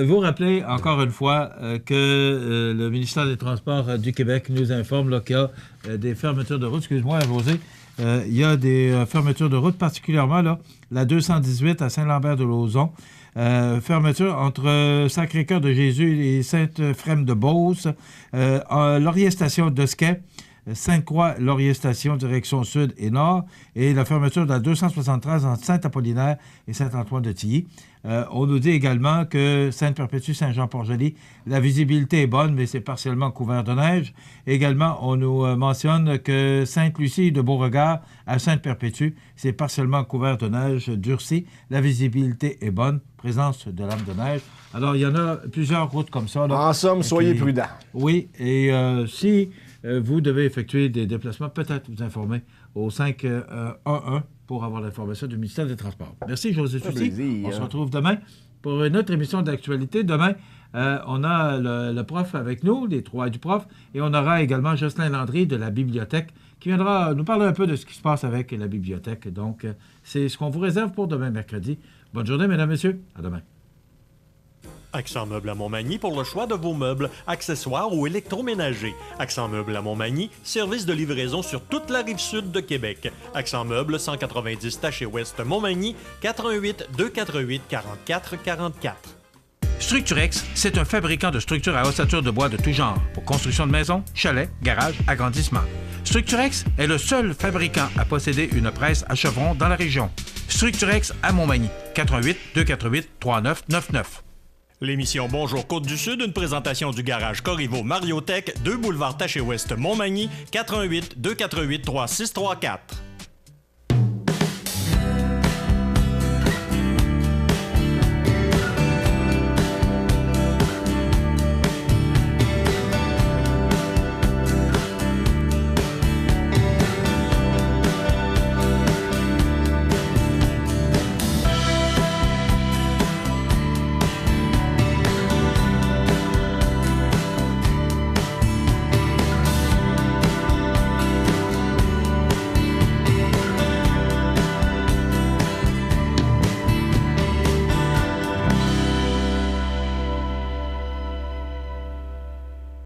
Speaker 4: vous rappelez encore une fois que le ministère des Transports du Québec nous informe qu'il y a des fermetures de route. Excuse-moi, José. Il y a des fermetures de route, particulièrement là, la 218 à Saint-Lambert-de-Lauzon. Fermeture entre Sacré-Cœur de Jésus et Sainte-Frème-de-Beauce. Laurier-Station d'Osquet. Sainte-Croix, Laurier-Station, direction sud et nord, et la fermeture de la 273 entre Saint-Apollinaire et Saint-Antoine-de-Tilly. On nous dit également que Sainte-Perpétue, Saint-Jean-Port-Joli, la visibilité est bonne, mais c'est partiellement couvert de neige. Également, on nous mentionne que Sainte-Lucie de Beauregard à Sainte-Perpétue, c'est partiellement couvert de neige durcie. La visibilité est bonne, présence de lames de neige. Alors, il y en a plusieurs routes comme ça. Là,
Speaker 16: en somme, soyez prudents.
Speaker 4: Oui, et si... vous devez effectuer des déplacements, peut-être vous informer au 511 pour avoir l'information du ministère des Transports. Merci, José Soucy. On se retrouve demain pour une autre émission d'actualité. Demain, on a le prof avec nous, les trois du prof, et on aura également Jocelyn Landry de la bibliothèque qui viendra nous parler un peu de ce qui se passe avec la bibliothèque. Donc, c'est ce qu'on vous réserve pour demain, mercredi. Bonne journée, mesdames, messieurs. À demain.
Speaker 1: Accent Meubles à Montmagny pour le choix de vos meubles, accessoires ou électroménagers. Accent Meubles à Montmagny, service de livraison sur toute la rive sud de Québec. Accent Meubles, 190 Taché Ouest Montmagny, 88 248 44 44.
Speaker 13: Structurex, c'est un fabricant de structures à ossature de bois de tout genre pour construction de maisons, chalets, garages, agrandissements. Structurex est le seul fabricant à posséder une presse à chevron dans la région. Structurex à Montmagny, 88 248 3999.
Speaker 1: L'émission Bonjour Côte-du-Sud, une présentation du garage Corriveau Mariotech, 2 boulevard Taché Ouest Montmagny, 88 248 3634.